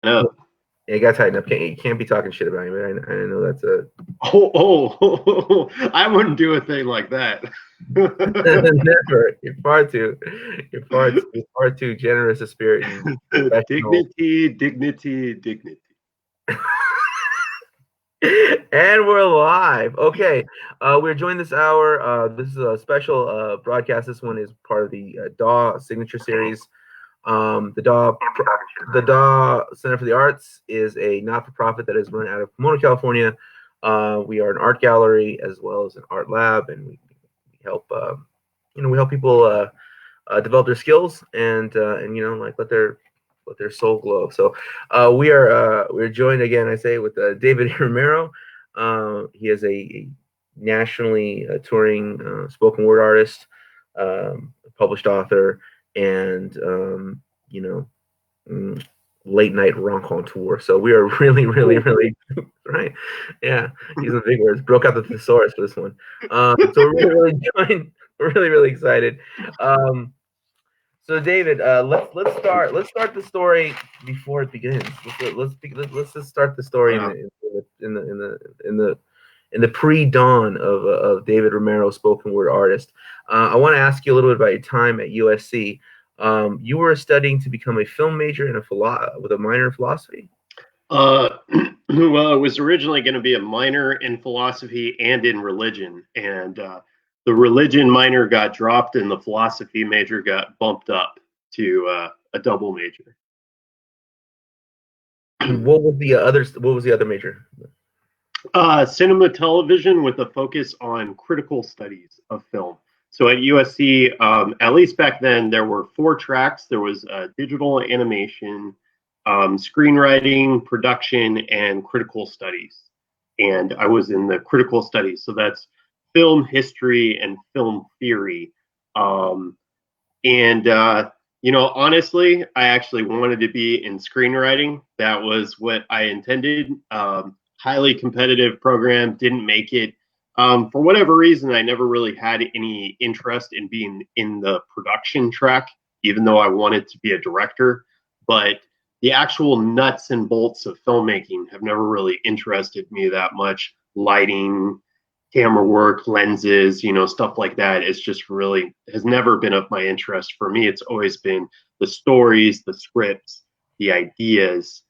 up. Yeah, you got to tighten up. You can't be talking shit about me. I know that's a. I wouldn't do a thing like that. Never. You're far too generous a spirit and professional. Dignity. And we're live. Okay, we're joined this hour. This is a special broadcast. This one is part of the DAW signature series. The DAW Center for the Arts is a not-for-profit that is run out of Pomona, California. We are an art gallery as well as an art lab, and we help we help people develop their skills and like let their soul glow. So we're joined again, I say, with David Romero. He is a nationally touring spoken word artist, published author, and late night rencontre. So we are really right. Yeah, using big words. Broke out the thesaurus for this one. So we're really excited. So David, let's start the story before it begins. Let's just start the story in the pre-dawn of David Romero, spoken word artist. I want to ask you a little bit about your time at USC. You were studying to become a film major and with a minor in philosophy. Well, it was originally going to be a minor in philosophy and in religion, and the religion minor got dropped, and the philosophy major got bumped up to a double major. What was the other major? Cinema television with a focus on critical studies of film. So at USC, at least back then, there were 4 tracks. There was digital animation, screenwriting, production, and critical studies. And I was in the critical studies. So that's film history and film theory. Honestly, I actually wanted to be in screenwriting. That was what I intended. Highly competitive program, didn't make it. For whatever reason, I never really had any interest in being in the production track, even though I wanted to be a director. But the actual nuts and bolts of filmmaking have never really interested me that much. Lighting, camera work, lenses, stuff like that. It's just really has never been of my interest. For me, it's always been the stories, the scripts, the ideas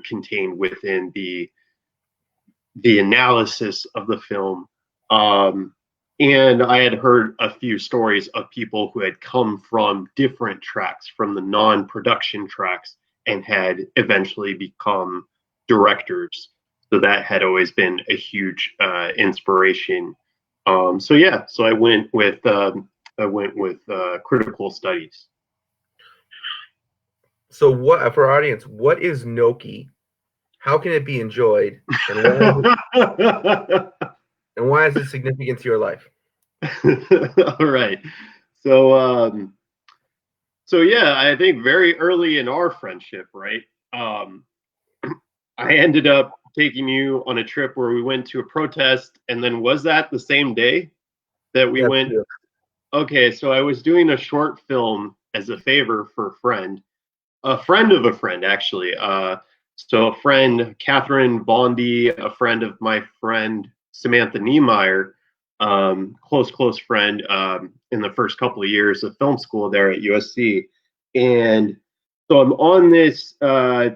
contained within the analysis of the film. And I had heard a few stories of people who had come from different tracks, from the non-production tracks, and had eventually become directors. So that had always been a huge inspiration. So I went with critical studies. So what, for our audience, what is gnocchi? How can it be enjoyed? And why is it significant to your life? All right. So I think very early in our friendship, right? I ended up taking you on a trip where we went to a protest, and then was that the same day that we went? True. Okay, so I was doing a short film as a favor for a friend of a friend, actually. So a friend, Catherine Bondi, a friend of my friend Samantha Niemeyer, close friend in the first couple of years of film school there at USC. And so I'm on this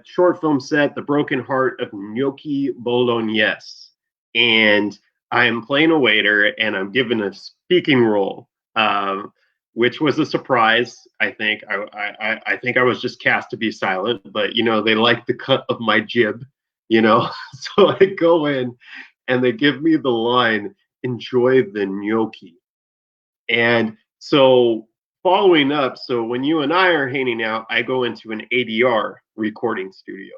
short film set, The Broken Heart of Gnocchi Bolognese. And I'm playing a waiter, and I'm given a speaking role, which was a surprise. I think I think I was just cast to be silent, but they like the cut of my jib, So I go in, and they give me the line, "Enjoy the gnocchi." And so following up, so when you and I are hanging out, I go into an ADR recording studio,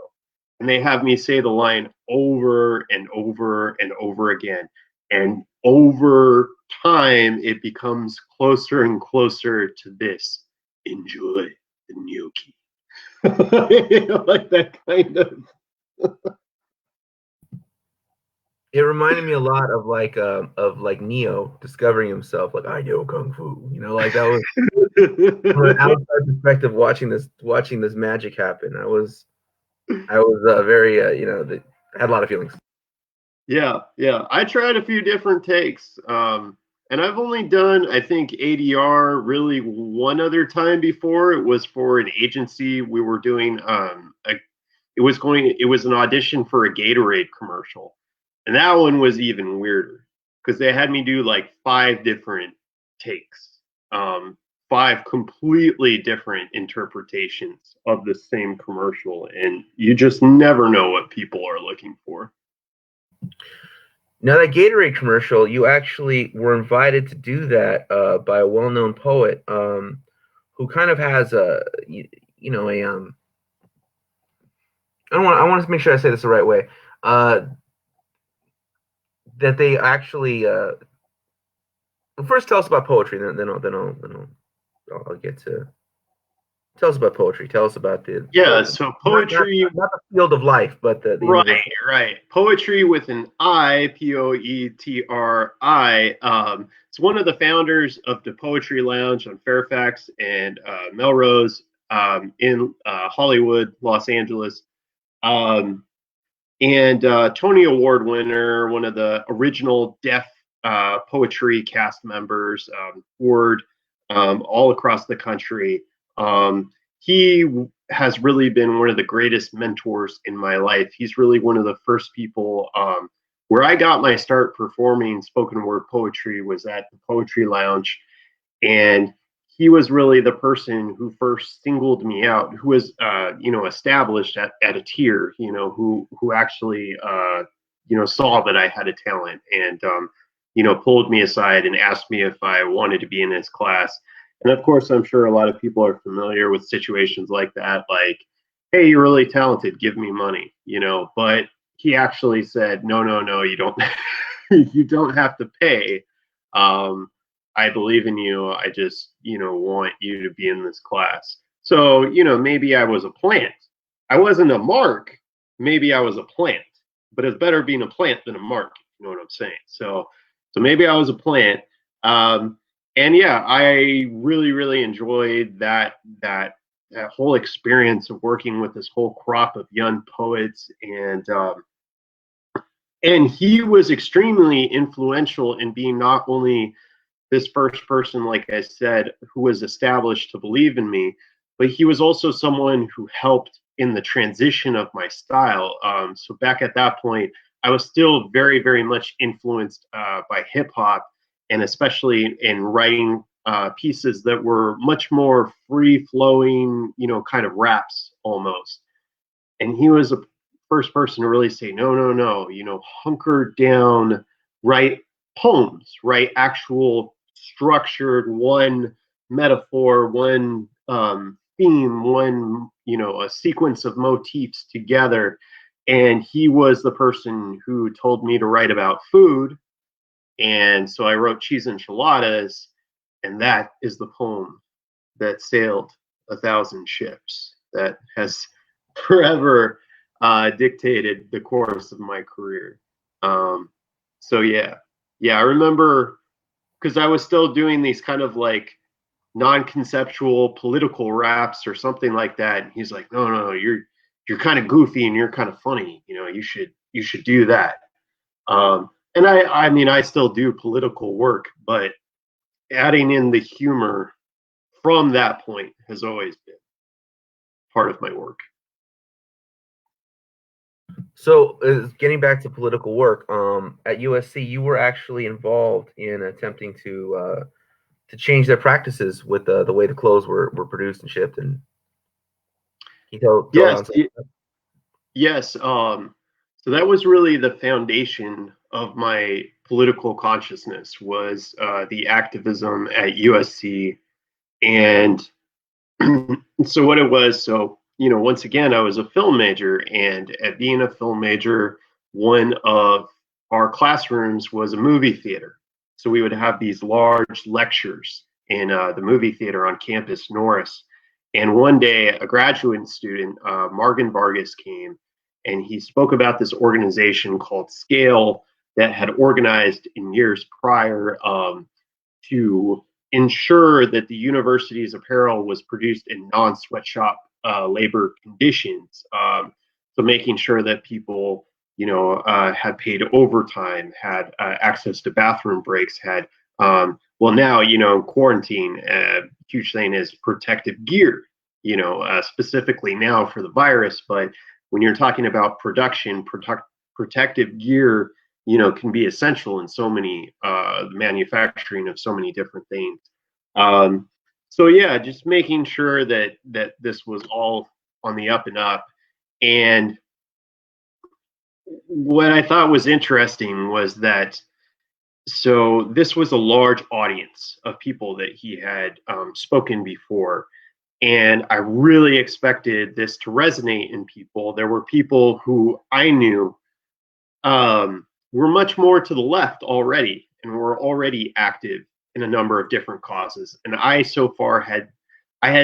and they have me say the line over and over and over again. And over time, it becomes closer and closer to this: enjoy the gnocchi. Like that kind of. It reminded me a lot of like Neo discovering himself, like I know kung fu, like that was from an outside perspective watching this magic happen. I was very, I had a lot of feelings. Yeah, yeah. I tried a few different takes. And I've only done, I think, ADR really one other time before. It was for an agency. We were doing it was an audition for a Gatorade commercial. And that one was even weirder because they had me do like five different takes. Five completely different interpretations of the same commercial, and you just never know what people are looking for. Now that Gatorade commercial, you actually were invited to do that by a well-known poet who kind of has a I want to make sure I say this the right way. Uh, that they actually well, first tell us about poetry, I'll get to tell us about poetry. Tell us about the Yeah, so poetry, not the field of life, but the right, universal. right. Poetry with an I, Poetri. It's one of the founders of the Poetry Lounge on Fairfax and Melrose in Hollywood, Los Angeles. Um, and Tony Award winner, one of the original deaf poetry cast members, toured all across the country. He has really been one of the greatest mentors in my life. He's really one of the first people where I got my start performing spoken word poetry was at the Poetry Lounge, and he was really the person who first singled me out, who was established at a tier, who actually saw that I had a talent and pulled me aside and asked me if I wanted to be in his class. And of course, I'm sure a lot of people are familiar with situations like that, like, hey, you're really talented, give me money, but he actually said, no, no, no, you don't you don't have to pay. um, I believe in you. I just, want you to be in this class. So, maybe I was a plant. I wasn't a mark. Maybe I was a plant, but it's better being a plant than a mark. You know what I'm saying? So maybe I was a plant. And yeah, I really, really enjoyed that whole experience of working with this whole crop of young poets, and he was extremely influential in being not only this first person, like I said, who was established to believe in me, but he was also someone who helped in the transition of my style. So back at that point, I was still very, very much influenced by hip hop, and especially in writing pieces that were much more free flowing, kind of raps almost. And he was the first person to really say, no, no, no, hunker down, write poems, write actual structured one metaphor, one theme, one, a sequence of motifs together. And he was the person who told me to write about food. And so I wrote Cheese Enchiladas, and that is the poem that sailed 1,000 ships, that has forever dictated the course of my career. Um, so yeah, I remember because I was still doing these kind of like non-conceptual political raps or something like that. And he's like, no, no, you're kind of goofy and you're kind of funny. You should do that. And I mean, I still do political work, but adding in the humor from that point has always been part of my work. So, getting back to political work, at USC, you were actually involved in attempting to change their practices with the way the clothes were produced and shipped. And can you tell Yes, on some? yes. So that was really the foundation of my political consciousness was the activism at USC, and so what it was. So once again, I was a film major, and at being a film major, one of our classrooms was a movie theater. So we would have these large lectures in the movie theater on campus Norris. And one day, a graduate student, Margan Vargas, came and he spoke about this organization called Scale that had organized in years prior to ensure that the university's apparel was produced in non-sweatshop labor conditions. So making sure that people, had paid overtime, had access to bathroom breaks, had well, now, quarantine, huge thing is protective gear, specifically now for the virus. But when you're talking about production, protective gear, can be essential in so many manufacturing of so many different things. So yeah, just making sure that this was all on the up and up. And what I thought was interesting was that so this was a large audience of people that he had spoken before. And I really expected this to resonate in people. There were people who I knew were much more to the left already and were already active in a number of different causes. And I so far had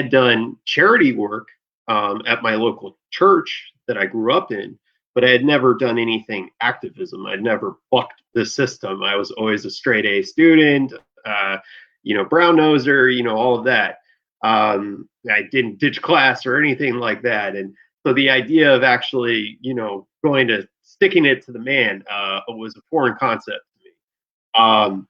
done charity work at my local church that I grew up in, but I had never done anything activism. I'd never bucked the system. I was always a straight A student, brown noser, all of that. I didn't ditch class or anything like that. And so the idea of actually, going to sticking it to the man was a foreign concept to me.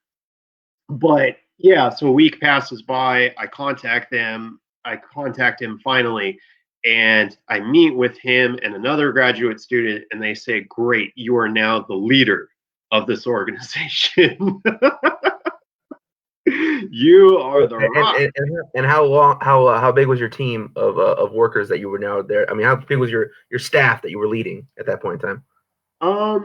But yeah, so a week passes by. I contact them. I contact him finally, and I meet with him and another graduate student, and they say, "Great, you are now the leader of this organization." You are the rock. And how long? How big was your team of workers that you were now there? I mean, how big was your staff that you were leading at that point in time?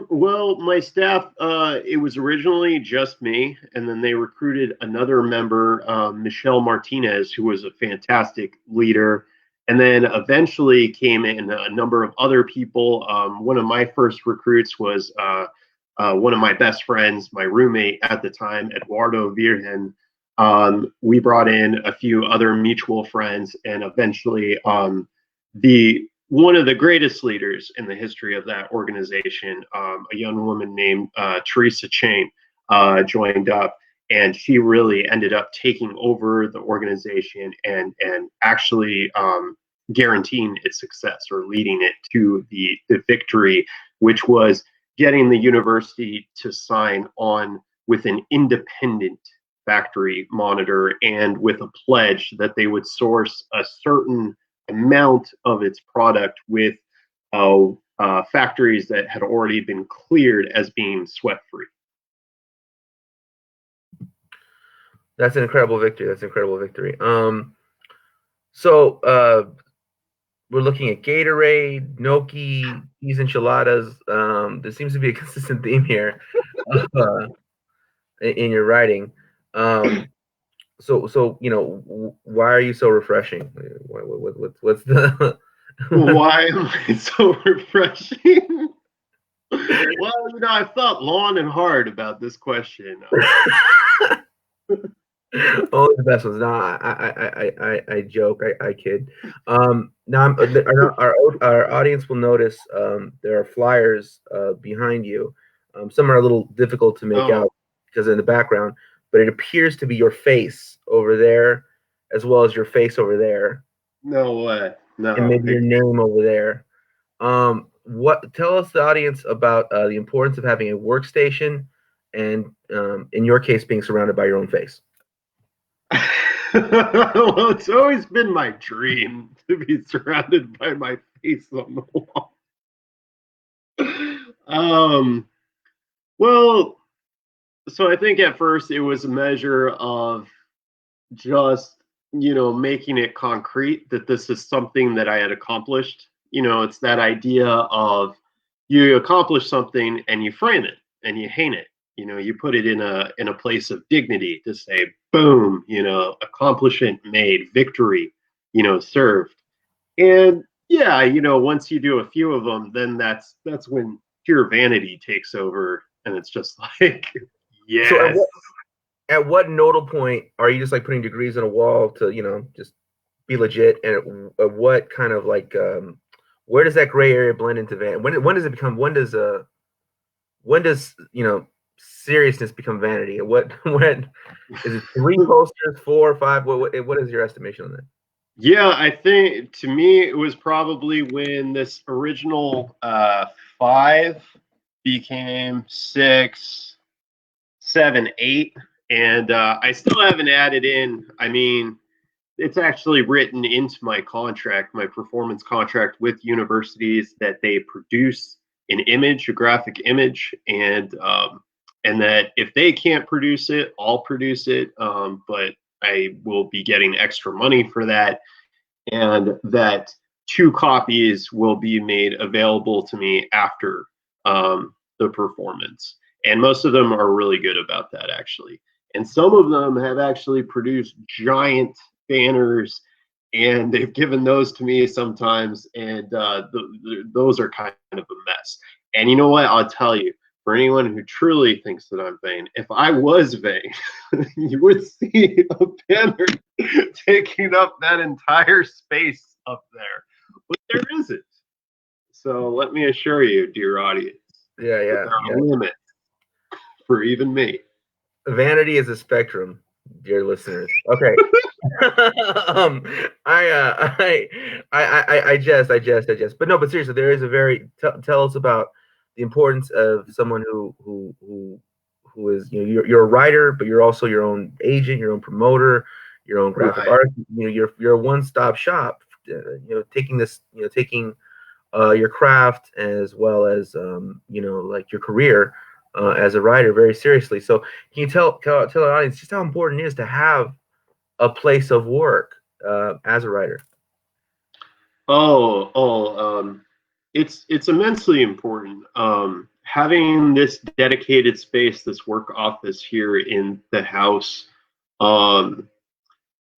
Well, my staff, it was originally just me, and then they recruited another member, Michelle Martinez, who was a fantastic leader, and then eventually came in a number of other people. One of my first recruits was one of my best friends, my roommate at the time, Eduardo Virgen. We brought in a few other mutual friends, and eventually the one of the greatest leaders in the history of that organization, a young woman named Teresa Chain, joined up, and she really ended up taking over the organization and actually guaranteeing its success or leading it to the victory, which was getting the university to sign on with an independent factory monitor and with a pledge that they would source a certain amount of its product with factories that had already been cleared as being sweat free. That's an incredible victory. So we're looking at Gatorade, Gnocchi, these enchiladas. There seems to be a consistent theme here in your writing. So why are you so refreshing? What's the Why am I so refreshing? Well, I thought long and hard about this question. Only the best ones. No, I joke. I kid. Now our audience will notice there are flyers behind you. Some are a little difficult to make out because in the background, but it appears to be your face over there, as well as your face over there. No way. No. And maybe your name over there. Tell us the audience about the importance of having a workstation, and in your case, being surrounded by your own face. Well, it's always been my dream to be surrounded by my face on the wall. Well, so I think at first it was a measure of just, making it concrete that this is something that I had accomplished. It's that idea of you accomplish something and you frame it and you hang it. You put it in a place of dignity to say, boom, accomplishment made, victory, served. And yeah, once you do a few of them, then that's when pure vanity takes over, and it's just like, yes. So at what nodal point are you just like putting degrees on a wall to just be legit? And what kind of like where does that gray area blend into vanity? When does it become? When does seriousness become vanity? When is it 3 posters, 4 or 5? What is your estimation on that? Yeah, I think to me it was probably when this original five became six, seven, eight, and I still haven't added in. I mean, it's actually written into my contract, my performance contract with universities, that they produce an image, a graphic image, and that if they can't produce it, I'll produce it. But I will be getting extra money for that, and that two copies will be made available to me after the performance. And most of them are really good about that, actually. And some of them have actually produced giant banners, and they've given those to me sometimes, and those are kind of a mess. And you know what? I'll tell you, for anyone who truly thinks that I'm vain, if I was vain, you would see a banner taking up that entire space up there. But there isn't. So let me assure you, dear audience, Yeah, that yeah, there are yeah. limits for even me. Vanity is a spectrum, dear listeners. Okay. um, I jest. But no, but seriously, there is a very tell us about the importance of someone who is, you know, you're a writer, but you're also your own agent, your own promoter, your own graphic Right. artist. You know, you're a one stop shop. You know, taking this, you know, taking your craft as well as you know, like your career as a writer very seriously. So can you tell our audience just how important it is to have a place of work as a writer? It's immensely important. Having this dedicated space, this work office here in the house, um,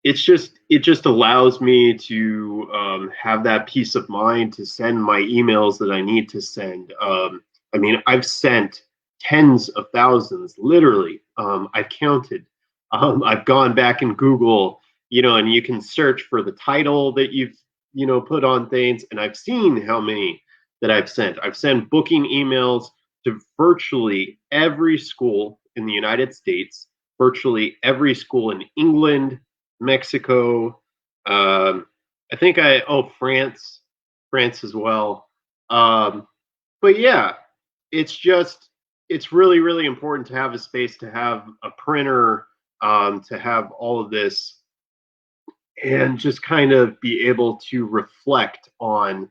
it just allows me to have that peace of mind to send my emails that I need to send. I mean, I've sent tens of thousands, literally. I've counted. I've gone back in Google, and you can search for the title that you've, put on things, and I've seen how many that I've sent. I've sent booking emails to virtually every school in the United States, virtually every school in England, Mexico. I think France as well. Um, but yeah, it's really, really important to have a space, to have a printer, to have all of this, and just kind of be able to reflect on,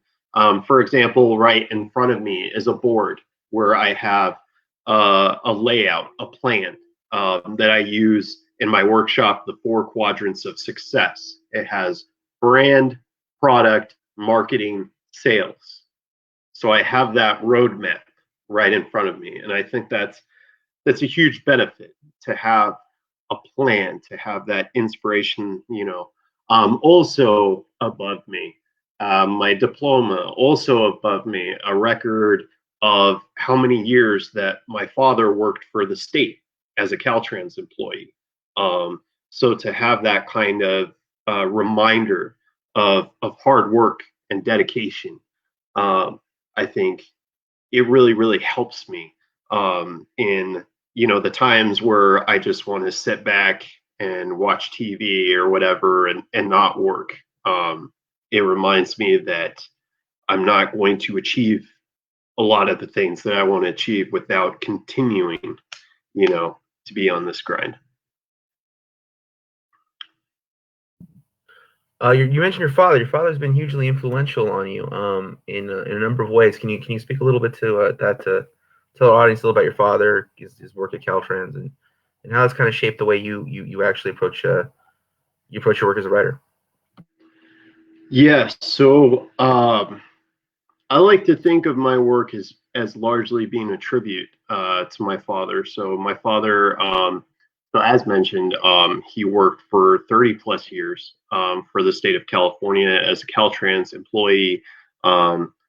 for example, right in front of me is a board where I have a layout, a plan that I use in my workshop, the four quadrants of success. It has brand, product, marketing, sales. So I have that roadmap right in front of me. And I think that's a huge benefit, to have a plan, to have that inspiration, also above me. My diploma, also above me, a record of how many years that my father worked for the state as a Caltrans employee. So to have that kind of reminder of hard work and dedication, I think it really, really helps me in the times where I just want to sit back and watch TV or whatever, and not work. It reminds me that I'm not going to achieve a lot of the things that I want to achieve without continuing, to be on this grind. You mentioned your father. Your father's been hugely influential on you in a number of ways. Can you speak a little bit to that, to tell our audience a little about your father, his work at Caltrans, and how it's kind of shaped the way you actually approach you approach your work as a writer? Yes. So I like to think of my work as largely being a tribute to my father. So my father, so as mentioned, he worked for 30 plus years for the state of California as a Caltrans employee.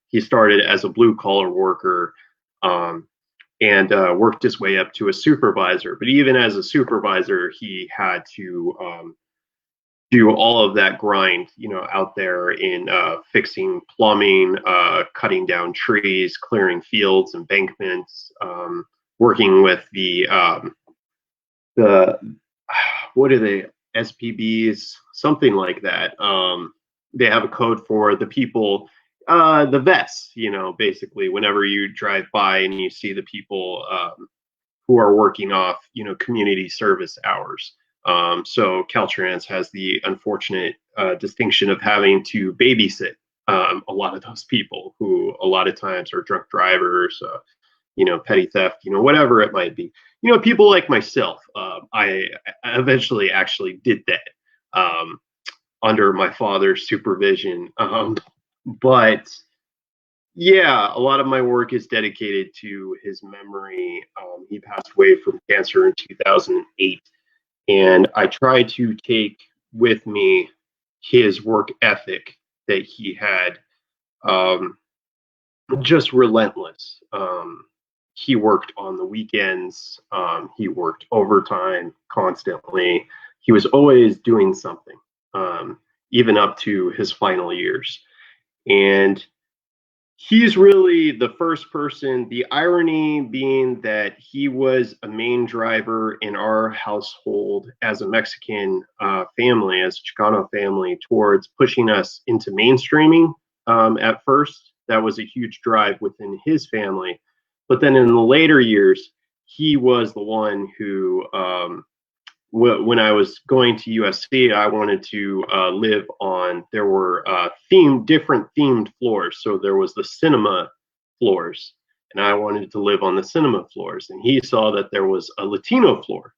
He started as a blue collar worker, um, and worked his way up to a supervisor. But even as a supervisor, he had to do all of that grind, out there in fixing plumbing, cutting down trees, clearing fields, embankments, working with the what do they? SPBs, something like that. They have a code for the people, the vests. Basically, whenever you drive by and you see the people who are working off, community service hours. So Caltrans has the unfortunate distinction of having to babysit a lot of those people who a lot of times are drunk drivers, petty theft, whatever it might be. People like myself. I eventually actually did that under my father's supervision. But yeah, a lot of my work is dedicated to his memory. He passed away from cancer in 2008, and I try to take with me his work ethic that he had, just relentless. He worked on the weekends. He worked overtime constantly. He was always doing something, even up to his final years. And he's really the first person, the irony being that he was a main driver in our household as a Mexican family, as a Chicano family, towards pushing us into mainstreaming at first. That was a huge drive within his family. But then in the later years, he was the one who when I was going to USC, I wanted to live on. There were different themed floors. So there was the cinema floors, and I wanted to live on the cinema floors. And he saw that there was a Latino floor,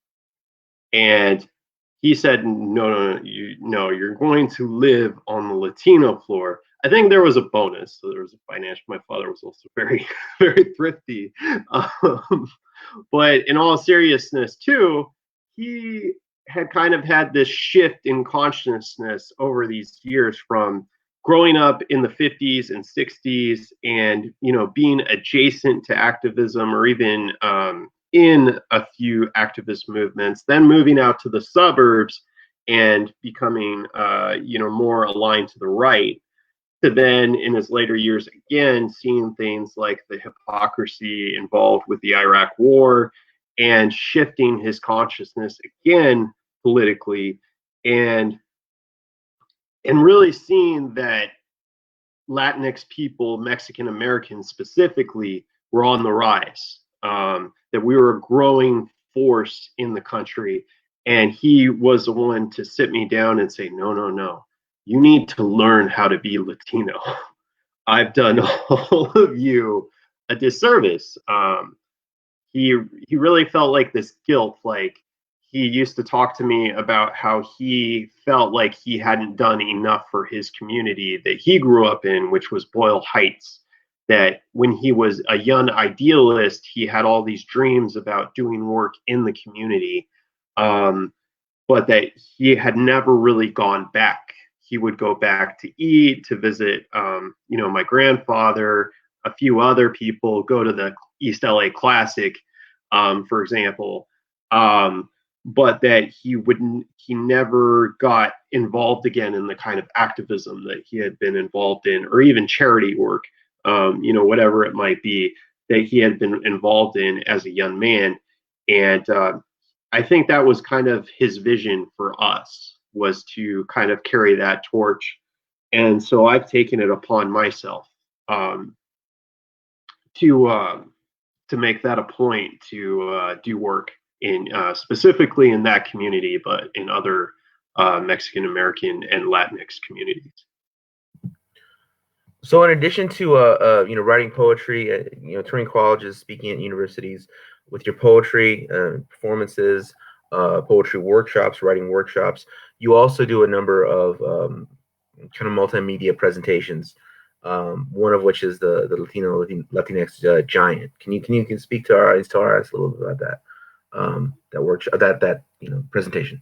and he said, "No, no, no, you're going to live on the Latino floor." I think there was a bonus, so there was a financial. My father was also very, very thrifty, but in all seriousness, too, he had kind of had this shift in consciousness over these years from growing up in the 50s and 60s and being adjacent to activism or even in a few activist movements, then moving out to the suburbs and becoming more aligned to the right, to then in his later years again seeing things like the hypocrisy involved with the Iraq war and shifting his consciousness again politically, and really seeing that Latinx people, Mexican Americans specifically, were on the rise, that we were a growing force in the country. And he was the one to sit me down and say, no, no, no, you need to learn how to be Latino. I've done all of you a disservice. He really felt like this guilt. Like, he used to talk to me about how he felt like he hadn't done enough for his community that he grew up in, which was Boyle Heights. That when he was a young idealist, he had all these dreams about doing work in the community, but that he had never really gone back. He would go back to eat, to visit, my grandfather, a few other people, go to the East LA Classic, for example. But that he never got involved again in the kind of activism that he had been involved in, or even charity work, whatever it might be that he had been involved in as a young man. And I think that was kind of his vision for us, was to kind of carry that torch. And so I've taken it upon myself to make that a point to do work in specifically in that community, but in other Mexican American and Latinx communities. So, in addition to writing poetry, touring colleges, speaking at universities, with your poetry performances, poetry workshops, writing workshops, you also do a number of kind of multimedia presentations. One of which is the Latinx Giant. Can you speak to our audience a little bit about that that workshop, that presentation?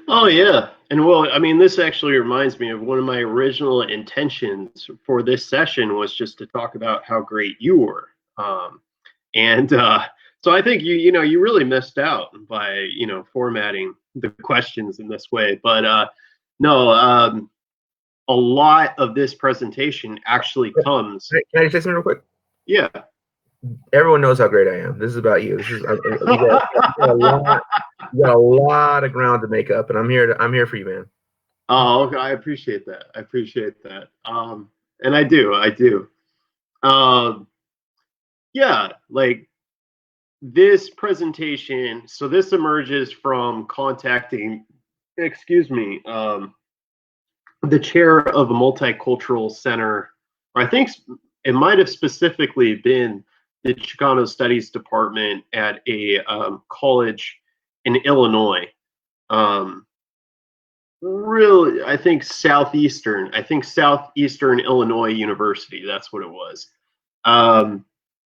Oh yeah, and well, I mean, this actually reminds me of one of my original intentions for this session was just to talk about how great you were, and so I think you really missed out by formatting the questions in this way. But no, a lot of this presentation actually comes. Can I just say something real quick? Yeah. Everyone knows how great I am. This is about you. This is you got a lot of ground to make up, and I'm here for you, man. Oh, okay. I appreciate that. I appreciate that. And I do. I do. Um, yeah, like this presentation. So this emerges from contacting, excuse me, the chair of a multicultural center. Or I think it might have specifically been the Chicano Studies Department at a college in Illinois. Um, really, I think Southeastern Illinois University. That's what it was. Um,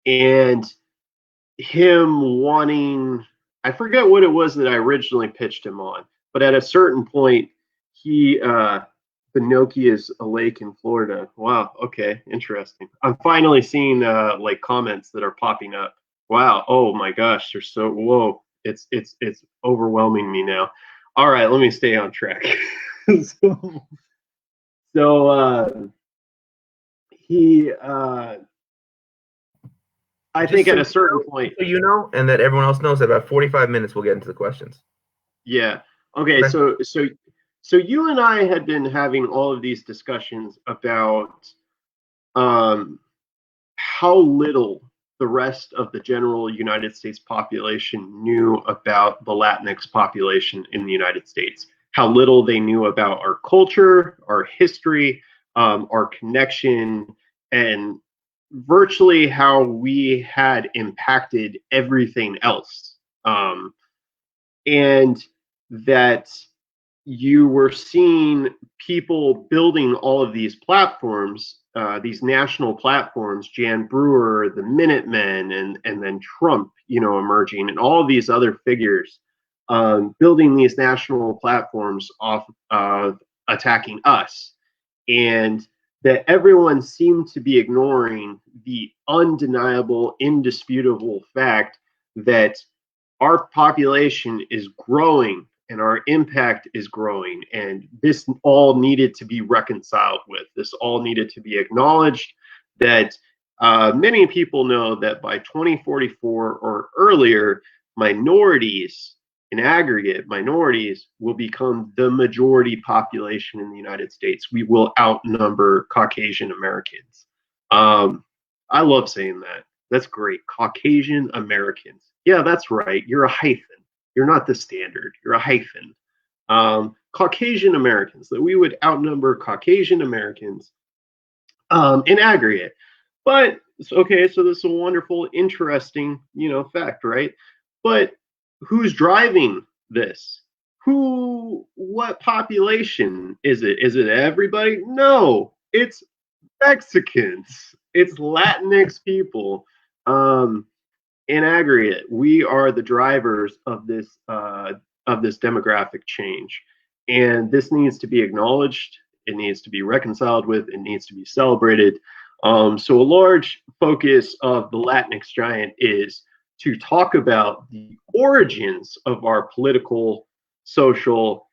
and him wanting, I forget what it was that I originally pitched him on, but at a certain point, he, Benoki is a lake in Florida. Wow. Okay. Interesting. I'm finally seeing like comments that are popping up. Wow. Oh my gosh. They're so, whoa. It's overwhelming me now. All right. Let me stay on track. so, so he, I Just think so at a certain point, so you know, and that everyone else knows, that about 45 minutes we'll get into the questions. yeah. Okay. Okay. So you and I had been having all of these discussions about um, how little the rest of the general United States population knew about the Latinx population in the United States. How little they knew about our culture, our history, our connection, and virtually how we had impacted everything else. And that you were seeing people building all of these platforms, these national platforms, Jan Brewer, the Minutemen, and then Trump, emerging, and all of these other figures building these national platforms off of attacking us, and that everyone seemed to be ignoring the undeniable, indisputable fact that our population is growing and our impact is growing. And this all needed to be reconciled with. This all needed to be acknowledged that many people know that by 2044 or earlier, minorities, in aggregate, minorities will become the majority population in the United States. We will outnumber Caucasian Americans. I love saying that. That's great. Caucasian Americans. Yeah, that's right. You're a hyphen. You're not the standard. You're a hyphen. Caucasian Americans, that we would outnumber Caucasian Americans in aggregate. But okay, so this is a wonderful, interesting, fact, right? But who's driving this? What population is it? Is it everybody? No, it's Mexicans. It's Latinx people. Um, in aggregate, we are the drivers of this demographic change, and this needs to be acknowledged. It needs to be reconciled with. It needs to be celebrated. So a large focus of the Latinx Giant is to talk about the origins of our political, social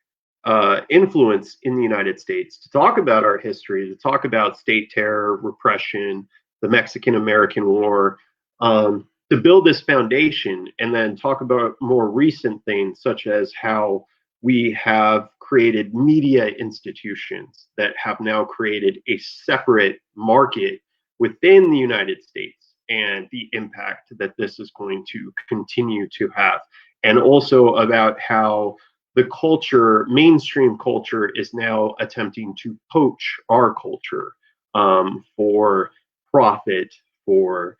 influence in the United States, to talk about our history, to talk about state terror, repression, the Mexican American War, to build this foundation, and then talk about more recent things, such as how we have created media institutions that have now created a separate market within the United States, and the impact that this is going to continue to have. And also about how the culture, mainstream culture, is now attempting to poach our culture for profit, for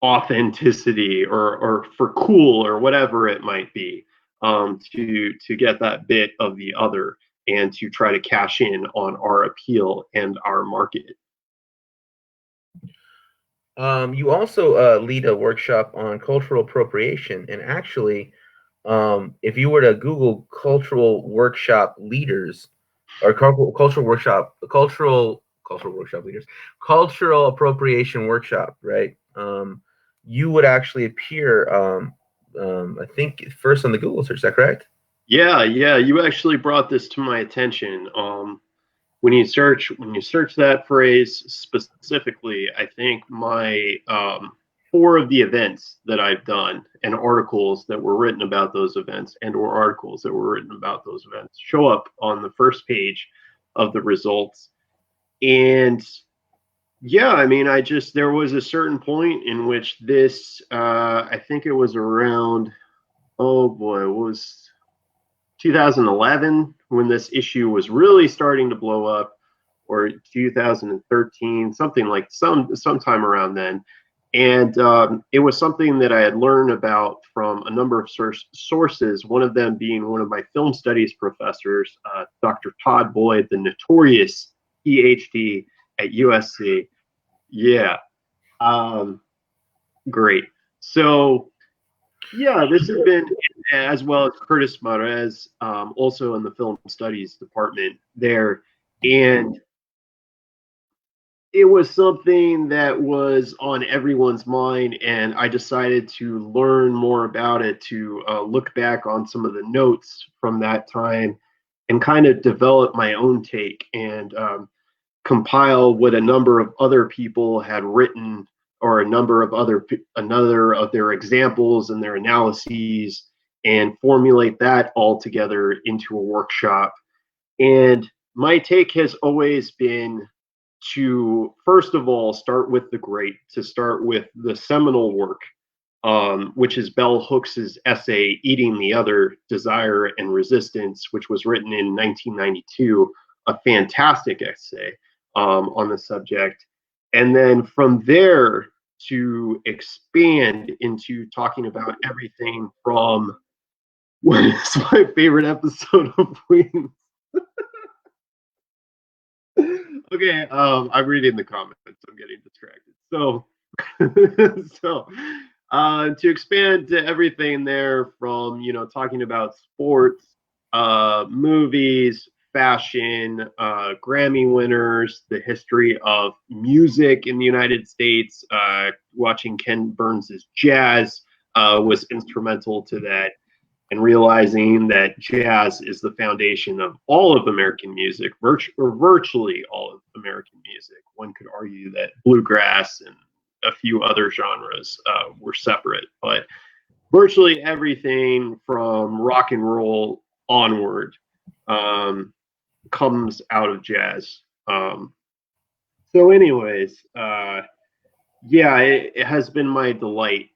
authenticity, or for cool, or whatever it might be, to get that bit of the other, and to try to cash in on our appeal and our market. You also lead a workshop on cultural appropriation, and actually, if you were to Google cultural workshop leaders or cultural workshop leaders, cultural appropriation workshop, right? You would actually appear, I think, first on the Google search. Is that correct? Yeah, yeah, you actually brought this to my attention. when you search that phrase specifically, I think my four of the events that I've done and articles that were written about those events and or articles that were written about those events show up on the first page of the results. And yeah, I mean, there was a certain point in which this, I think it was around, oh boy, it was 2011 when this issue was really starting to blow up, or 2013, something like sometime around then. And it was something that I had learned about from a number of sources, one of them being one of my film studies professors, Dr. Todd Boyd, the notorious PhD at USC. Yeah, um, great. So, yeah, this has been, as well as Curtis Marez, also in the film studies department there. And it was something that was on everyone's mind, and I decided to learn more about it, to look back on some of the notes from that time and kind of develop my own take and compile what a number of other people had written, or another of their examples and their analyses, and formulate that all together into a workshop. And my take has always been to, first of all, start with the great, to start with the seminal work, which is Bell Hooks's essay "Eating the Other: Desire and Resistance," which was written in 1992, a fantastic essay on the subject. And then from there to expand into talking about everything from what is my favorite episode of Wings. Okay, I'm reading the comments. I'm getting distracted. So, so to expand to everything there, from talking about sports, movies, fashion, Grammy winners, the history of music in the United States. Watching Ken Burns's jazz was instrumental to that, and realizing that jazz is the foundation of all of American music, virtually all of American music. One could argue that bluegrass and a few other genres were separate, but virtually everything from rock and roll onward comes out of jazz. So, anyways, yeah, it has been my delight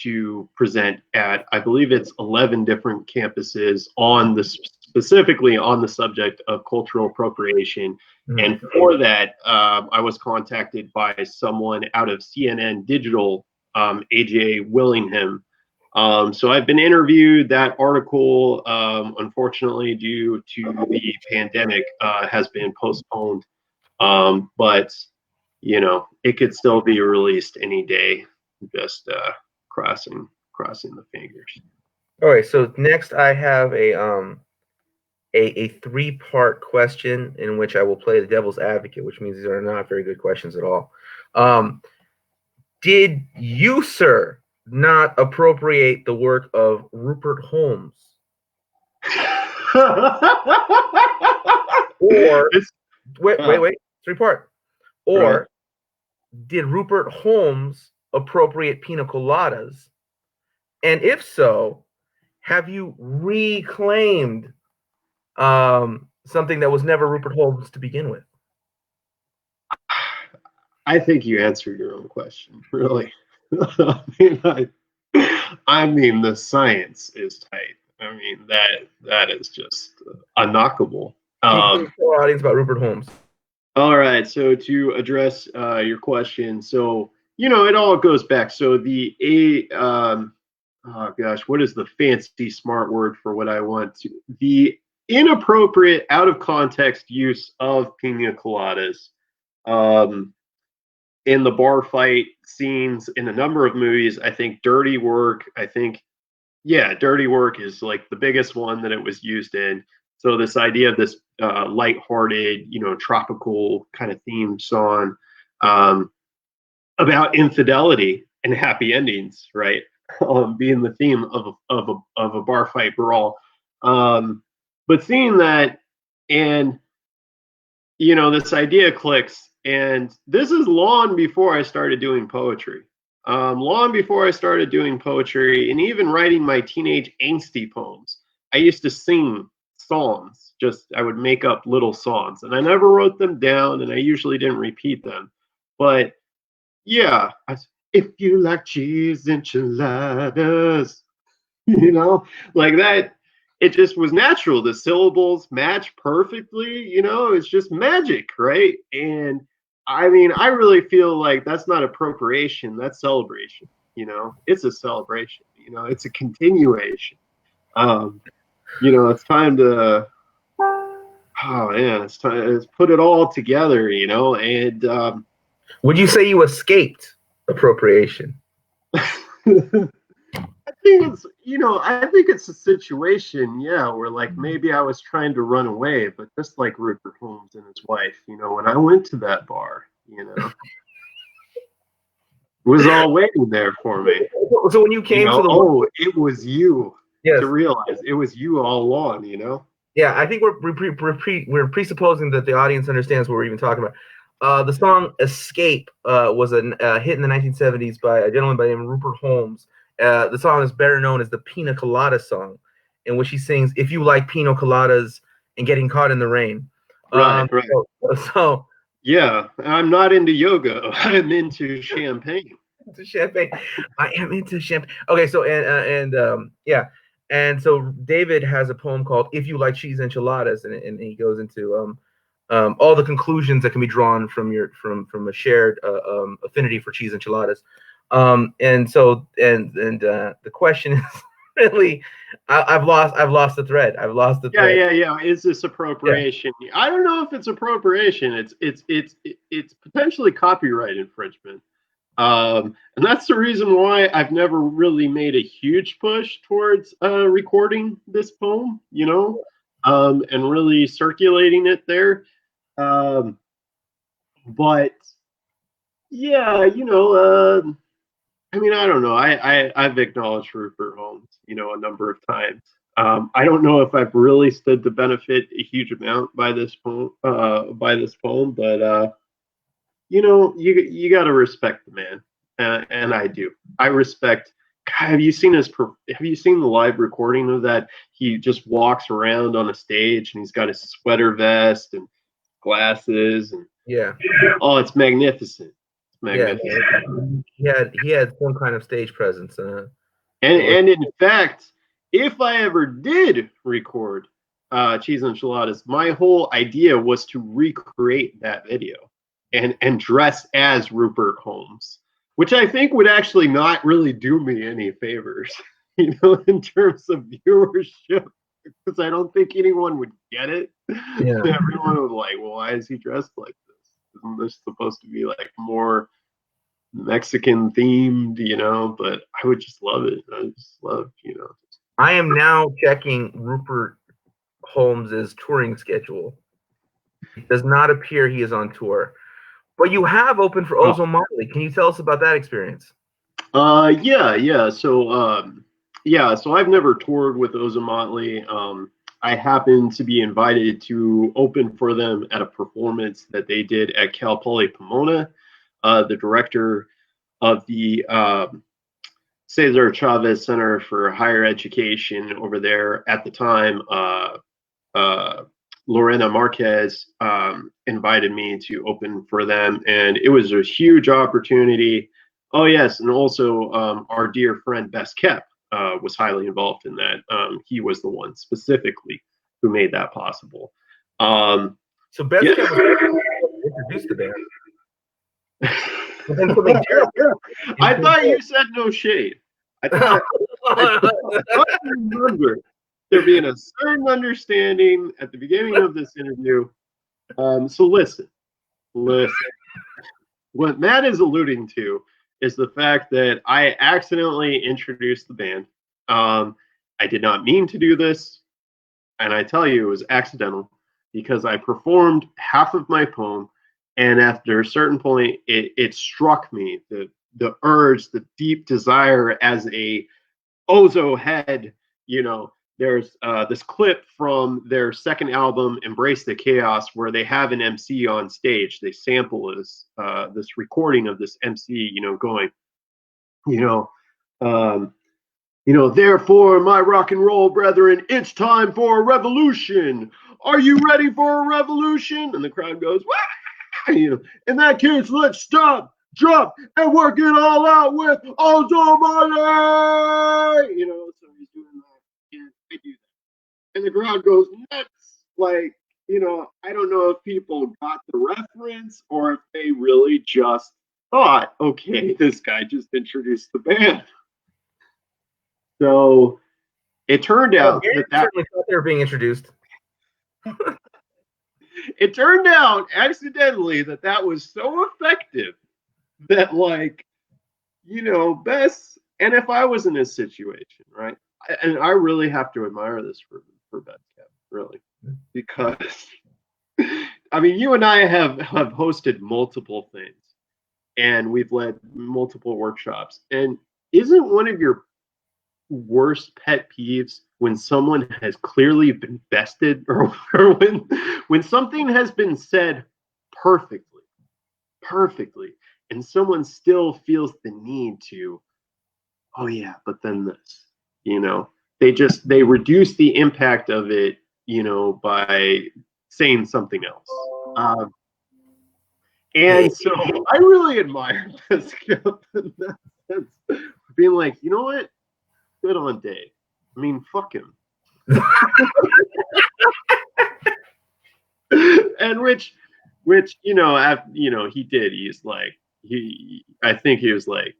to present at, I believe it's 11 different campuses on specifically on the subject of cultural appropriation. Mm-hmm. And for that, I was contacted by someone out of CNN Digital, AJ Willingham. So I've been interviewed. That article, unfortunately, due to the pandemic, has been postponed. But it could still be released any day. Just crossing the fingers. All right. So next, I have a three-part question in which I will play the devil's advocate, which means these are not very good questions at all. Did you, sir, not appropriate the work of Rupert Holmes? Or wait, three-part. Or right. Did Rupert Holmes appropriate pina coladas? And if so, have you reclaimed something that was never Rupert Holmes to begin with? I think you answered your own question, really. I mean, the science is tight. I mean, that is just unknockable. Tell the audience about Rupert Holmes. All right, so to address your question, so it all goes back. So oh gosh, what is the fancy smart word for what I want to? The inappropriate, out of context use of pina coladas in the bar fight scenes in a number of movies. I think Dirty Work. Dirty Work is like the biggest one that it was used in. So this idea of this lighthearted, tropical kind of theme song about infidelity and happy endings, right? Being the theme of a bar fight brawl. But seeing that, and this idea clicks, and this is long before I started doing poetry. Long before I started doing poetry and even writing my teenage angsty poems, I used to sing songs. Just I would make up little songs, and I never wrote them down, and I usually didn't repeat them. But yeah, if you like cheese enchiladas, like that. It just was natural. The syllables match perfectly. It's just magic, right? And I mean, I really feel like that's not appropriation, that's celebration. It's a celebration. It's a continuation. um it's time to, oh man, it's time to put it all together. And Would you say you escaped appropriation? I think it's a situation, yeah, where like maybe I was trying to run away, but just like Rupert Holmes and his wife, when I went to that bar, it was all waiting there for me. So when you came to the it was you. Yes. To realize it was you all along, Yeah, I think we're presupposing that the audience understands what we're even talking about. The song "Escape" was a hit in the 1970s by a gentleman by the name of Rupert Holmes. The song is better known as the Pina Colada song, in which he sings, "If you like pina coladas and getting caught in the rain." Right. So yeah, I'm not into yoga. I'm into champagne. Into champagne. I am into champagne. Okay, so yeah. And so David has a poem called "If You Like Cheese Enchiladas," and he goes into all the conclusions that can be drawn from a shared affinity for cheese enchiladas. And so the question is really, I've lost the thread. I've lost the thread. Yeah. Is this appropriation? Yeah. I don't know if it's appropriation. It's potentially copyright infringement. And that's the reason why I've never really made a huge push towards recording this poem, and really circulating it there. But yeah, I mean, I don't know. I've acknowledged Rupert Holmes, a number of times. I don't know if I've really stood to benefit a huge amount by this poem, but you got to respect the man, and I do. I respect. God, have you seen Have you seen the live recording of that? He just walks around on a stage, and he's got his sweater vest and glasses, and yeah. Oh, it's magnificent. It's magnificent. Yeah, he had some kind of stage presence. And in fact, if I ever did record cheese enchiladas, my whole idea was to recreate that video and dress as Rupert Holmes, which I think would actually not really do me any favors, in terms of viewership, because I don't think anyone would get it. Yeah. Everyone would like, well, why is he dressed like this? Isn't this supposed to be like more Mexican themed, but I would just love it. I just love, I am now checking Rupert Holmes's touring schedule. It does not appear he is on tour. But you have opened for Ozone Motley. Can you tell us about that experience? Yeah. So I've never toured with Ozone Motley. I happened to be invited to open for them at a performance that they did at Cal Poly Pomona. The director of the Cesar Chavez Center for Higher Education over there at the time, Lorena Marquez, invited me to open for them, and it was a huge opportunity. Oh yes, and also our dear friend Best Kept was highly involved in that. He was the one specifically who made that possible. So Best Kept introduced the band. I thought you said no shade. I thought I remember there being a certain understanding at the beginning of this interview. So listen. What Matt is alluding to is the fact that I accidentally introduced the band. I did not mean to do this, and I tell you it was accidental because I performed half of my poem, and after a certain point, it struck me the urge, the deep desire as a Ozo head, there's this clip from their second album, Embrace the Chaos, where they have an MC on stage. They sample this recording of this MC, going, you know, um, therefore, my rock and roll brethren, it's time for a revolution. Are you ready for a revolution? And the crowd goes, wah! In that case, let's stop, drop, and work it all out with Almighty. So he's doing that, and I do that, and the crowd goes nuts. Like, I don't know if people got the reference or if they really just thought, okay, this guy just introduced the band. So it turned out that certainly thought they were being introduced. It turned out accidentally that was so effective that, like, Bess, and if I was in this situation, right, and I really have to admire this for Beth Kev, really, because I mean, you and I have hosted multiple things, and we've led multiple workshops, and isn't one of your worst pet peeves when someone has clearly been bested, or when something has been said perfectly, and someone still feels the need to, oh yeah, but then this, they reduce the impact of it, by saying something else. And so I really admire this in that sense, being like, you know what? Good on Dave. I mean, fuck him. And which he did. He's like, I think he was like,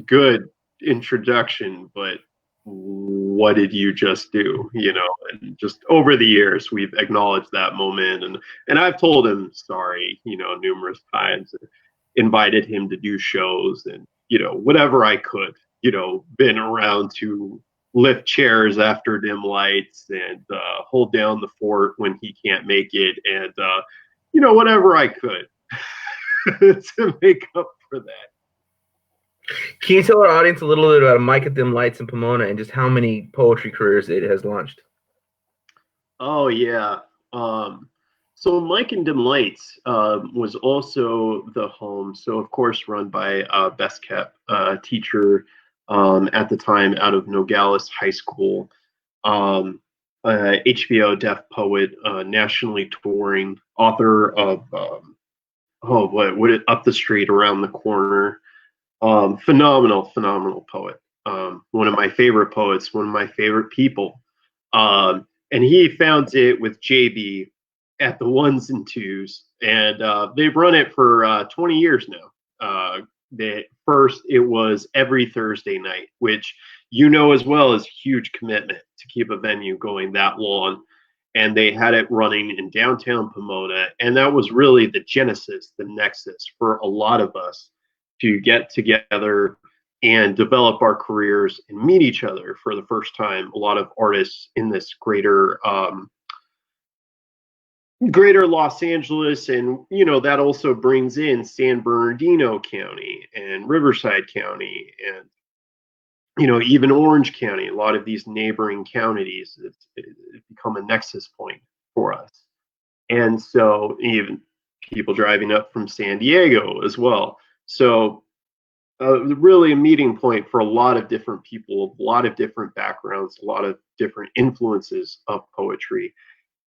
good introduction, but what did you just do? And just over the years, we've acknowledged that moment, and I've told him sorry, numerous times, invited him to do shows, and whatever I could, been around to lift chairs after dim lights, and hold down the fort when he can't make it, and whatever I could to make up for that. Can you tell our audience a little bit about Mike at Dim Lights in Pomona and just how many poetry careers it has launched? Oh yeah. So Mike and Dim Lights was also the home. So of course run by Best Kept, teacher at the time out of Nogales High School, HBO deaf poet, nationally touring, author of Up the Street, Around the Corner. Phenomenal poet. One of my favorite poets, one of my favorite people. And he founds it with JB at the ones and twos, and they've run it for 20 years now. First, it was every Thursday night, which as well is a huge commitment to keep a venue going that long. And they had it running in downtown Pomona, and that was really the genesis, the nexus for a lot of us to get together and develop our careers and meet each other for the first time. A lot of artists in this greater Los Angeles, and that also brings in San Bernardino County and Riverside County, and even Orange County. A lot of these neighboring counties, it's become a nexus point for us, and so even people driving up from San Diego as well. So really a meeting point for a lot of different people, a lot of different backgrounds, a lot of different influences of poetry.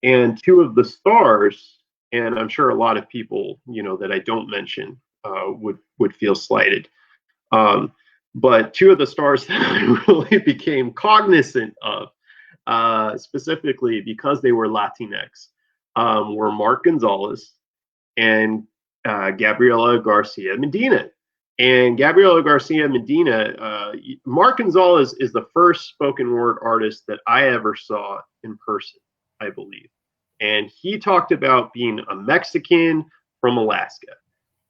And two of the stars, and I'm sure a lot of people, that I don't mention would feel slighted. But two of the stars that I really became cognizant of, specifically because they were Latinx, were Mark Gonzalez and Gabriela Garcia Medina. And Gabriela Garcia Medina, Mark Gonzalez is the first spoken word artist that I ever saw in person, I believe. And he talked about being a Mexican from Alaska.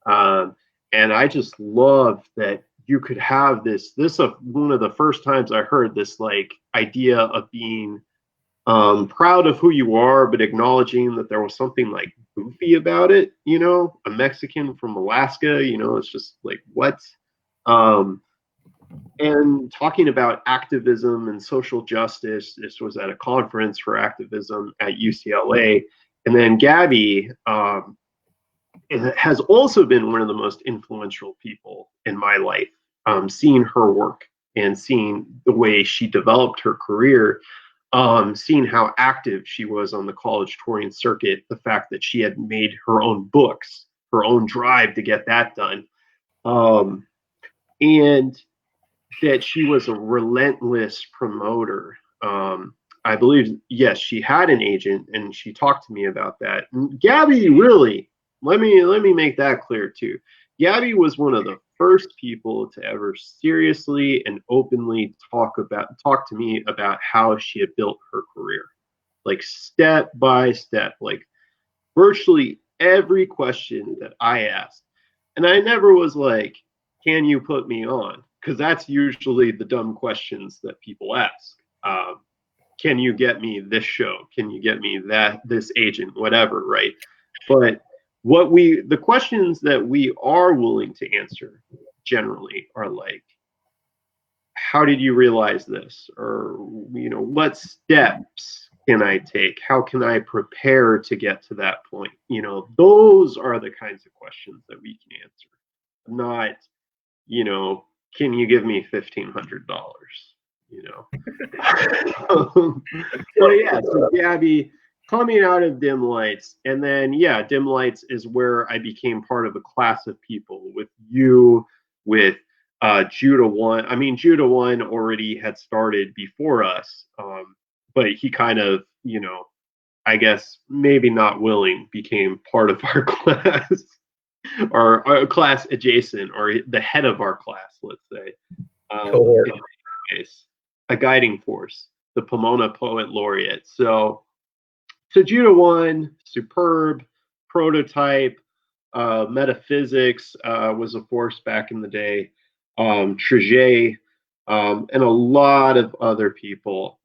And I just love that you could have this one of the first times I heard this, like, idea of being proud of who you are, but acknowledging that there was something like goofy about it, a Mexican from Alaska, it's just like, what? and talking about activism and social justice. This was at a conference for activism at UCLA. And then Gabby has also been one of the most influential people in my life. Seeing her work and seeing the way she developed her career, seeing how active she was on the college touring circuit, the fact that she had made her own books, her own drive to get that done, and that she was a relentless promoter. I believe, yes, she had an agent, and she talked to me about that. And Gabby, really, let me make that clear too. Gabby was one of the first people to ever seriously and openly talk to me about how she had built her career, like step by step, like virtually every question that I asked. And I never was like, can you put me on? Because that's usually the dumb questions that people ask. Can you get me this show? Can you get me this agent, whatever, right? But the questions that we are willing to answer generally are like, how did you realize this? Or, what steps can I take? How can I prepare to get to that point? Those are the kinds of questions that we can answer. Not, can you give me $1,500? So yeah, so Gabby coming out of Dim Lights, and then yeah, Dim Lights is where I became part of a class of people with you, with Judah One. I mean, Judah One already had started before us, but he kind of, I guess maybe not willing, became part of our class, or our class adjacent, or the head of our class, let's say. Cohort. In any case, a guiding force, the Pomona Poet Laureate. So Judah One, superb, prototype, metaphysics was a force back in the day. Trege, and a lot of other people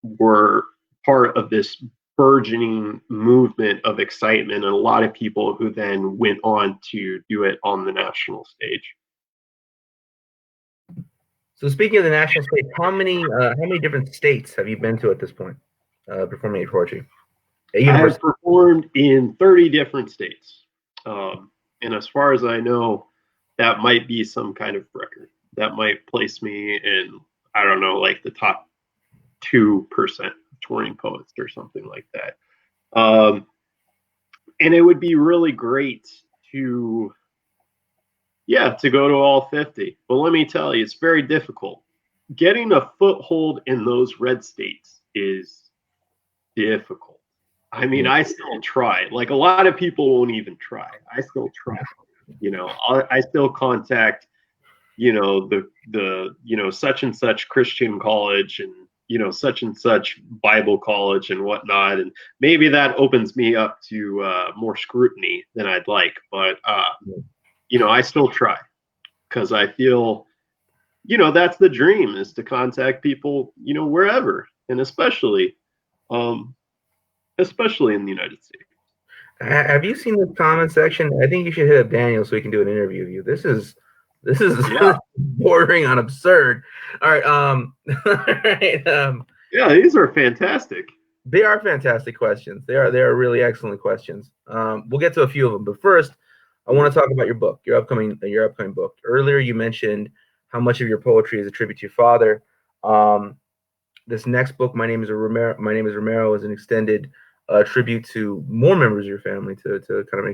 were part of this burgeoning movement of excitement, and a lot of people who then went on to do it on the national stage. So speaking of the national stage, how many different states have you been to at this point, performing your poetry? I have performed in 30 different states. And as far as I know, that might be some kind of record. That might place me in, I don't know, like the top 2% touring poets or something like that. And it would be really great to, to go to all 50. But let me tell you, it's very difficult. Getting a foothold in those red states is difficult. I mean, I still try. Like a lot of people won't even try. I still try. I still contact, the such and such Christian college, and such and such Bible college and whatnot, and maybe that opens me up to more scrutiny than I'd like. But I still try, because I feel, that's the dream, is to contact people, wherever, and especially in the United States. Have you seen the comment section? I think you should hit up Daniel so we can do an interview of you. This is Yeah. bordering on absurd. All right, all right. Yeah, these are fantastic. They are fantastic questions. They are really excellent questions. We'll get to a few of them, but first, I want to talk about your book, your upcoming book. Earlier, you mentioned how much of your poetry is a tribute to your father. This next book, My Name is Romero, is an extended tribute to more members of your family, to kind of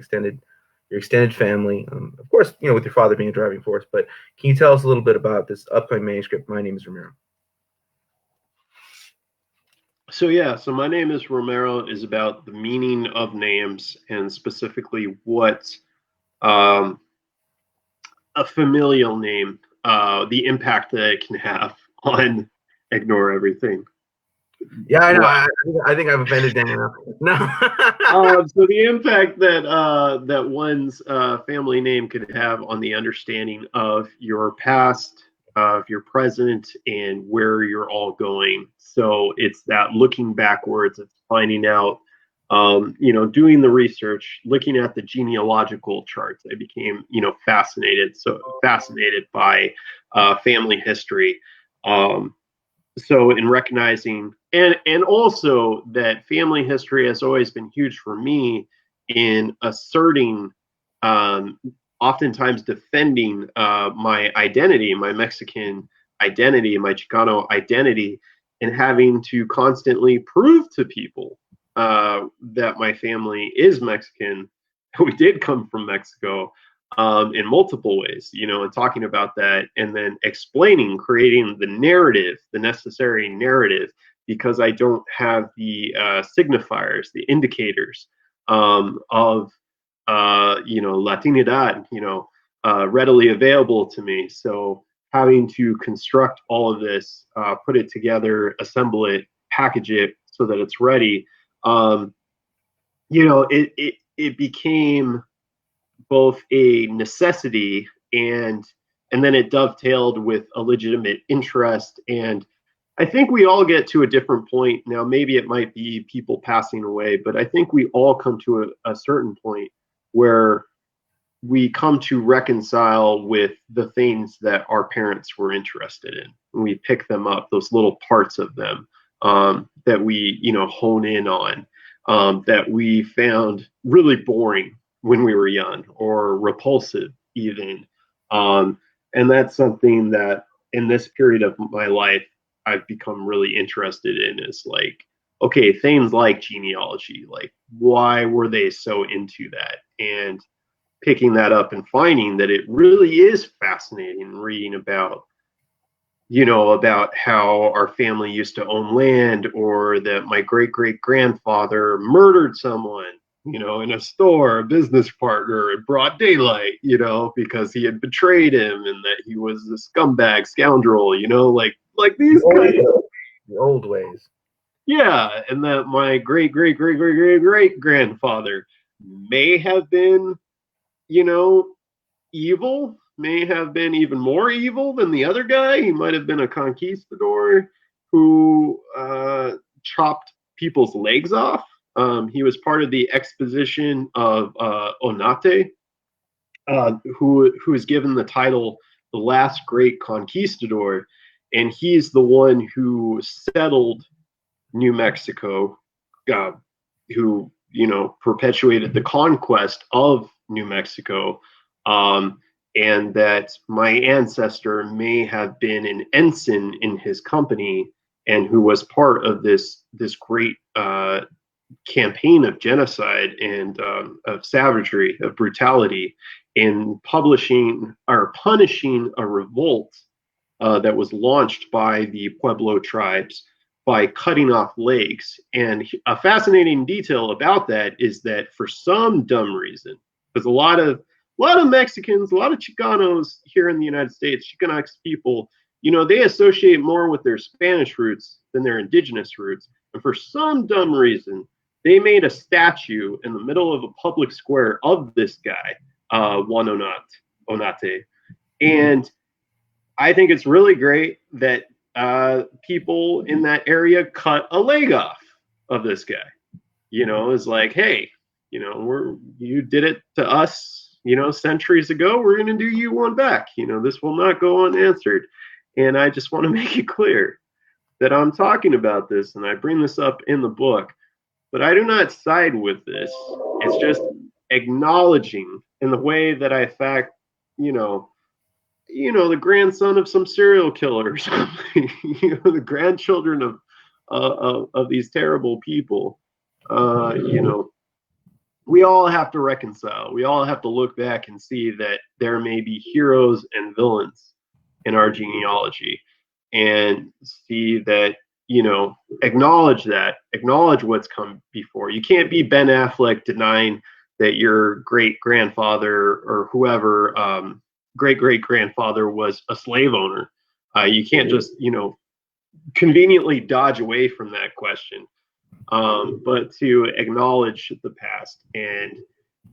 your extended family. Of course, with your father being a driving force. But can you tell us a little bit about this upcoming manuscript, My Name is Romero? So My Name is Romero is about the meaning of names, and specifically what a familial name, the impact that it can have on Ignore Everything. Yeah, I know. Wow. I think I've offended Daniel. No. So the impact that one's family name could have on the understanding of your past, of your present, and where you're all going. So it's that looking backwards, it's finding out Doing the research, looking at the genealogical charts, I became, fascinated by family history. Um, so in recognizing and also that family history has always been huge for me in asserting, um, oftentimes defending my identity, my Mexican identity, my Chicano identity, and having to constantly prove to people that my family is Mexican. We did come from Mexico, in multiple ways, and talking about that and then explaining, creating the narrative, the necessary narrative, because I don't have the signifiers, the indicators of, Latinidad, readily available to me. So having to construct all of this, put it together, assemble it, package it so that it's ready. It became both a necessity and then it dovetailed with a legitimate interest. And I think we all get to a different point. Now maybe it might be people passing away, but I think we all come to a certain point where we come to reconcile with the things that our parents were interested in. And we pick them up, those little parts of them, that we, hone in on, that we found really boring when we were young or repulsive even. And that's something that in this period of my life, I've become really interested in, is like, okay, things like genealogy, like why were they so into that? And picking that up and finding that it really is fascinating, reading about how our family used to own land, or that my great great grandfather murdered someone, in a store, a business partner, in broad daylight, because he had betrayed him and that he was a scumbag scoundrel, like these kinds of, the old ways. yeah, and that my great great great great great great grandfather may have been, you know, evil, may have been even more evil than the other guy. He might have been a conquistador who chopped people's legs off. He was part of the expedition of Onate, who is given the title the last great conquistador, and he's the one who settled New Mexico, uh, who perpetuated the conquest of New Mexico, um, and that my ancestor may have been an ensign in his company, and who was part of this great campaign of genocide and of savagery, of brutality, in publishing or punishing a revolt that was launched by the Pueblo tribes by cutting off legs. And a fascinating detail about that is that for some dumb reason, because a lot of Mexicans, a lot of Chicanos here in the United States, Chicanx people, they associate more with their Spanish roots than their indigenous roots. And for some dumb reason, they made a statue in the middle of a public square of this guy, Juan Onate. And I think it's really great that people in that area cut a leg off of this guy. It's like, hey, you did it to us, centuries ago. We're going to do you one back. This will not go unanswered. And I just want to make it clear that I'm talking about this, and I bring this up in the book, but I do not side with this. It's just acknowledging in the way that I fact, the grandson of some serial killers, the grandchildren of these terrible people. We all have to reconcile. We all have to look back and see that there may be heroes and villains in our genealogy, and see that, acknowledge what's come before. You can't be Ben Affleck denying that your great grandfather or whoever, great great grandfather, was a slave owner. You can't just, conveniently dodge away from that question, but to acknowledge the past, and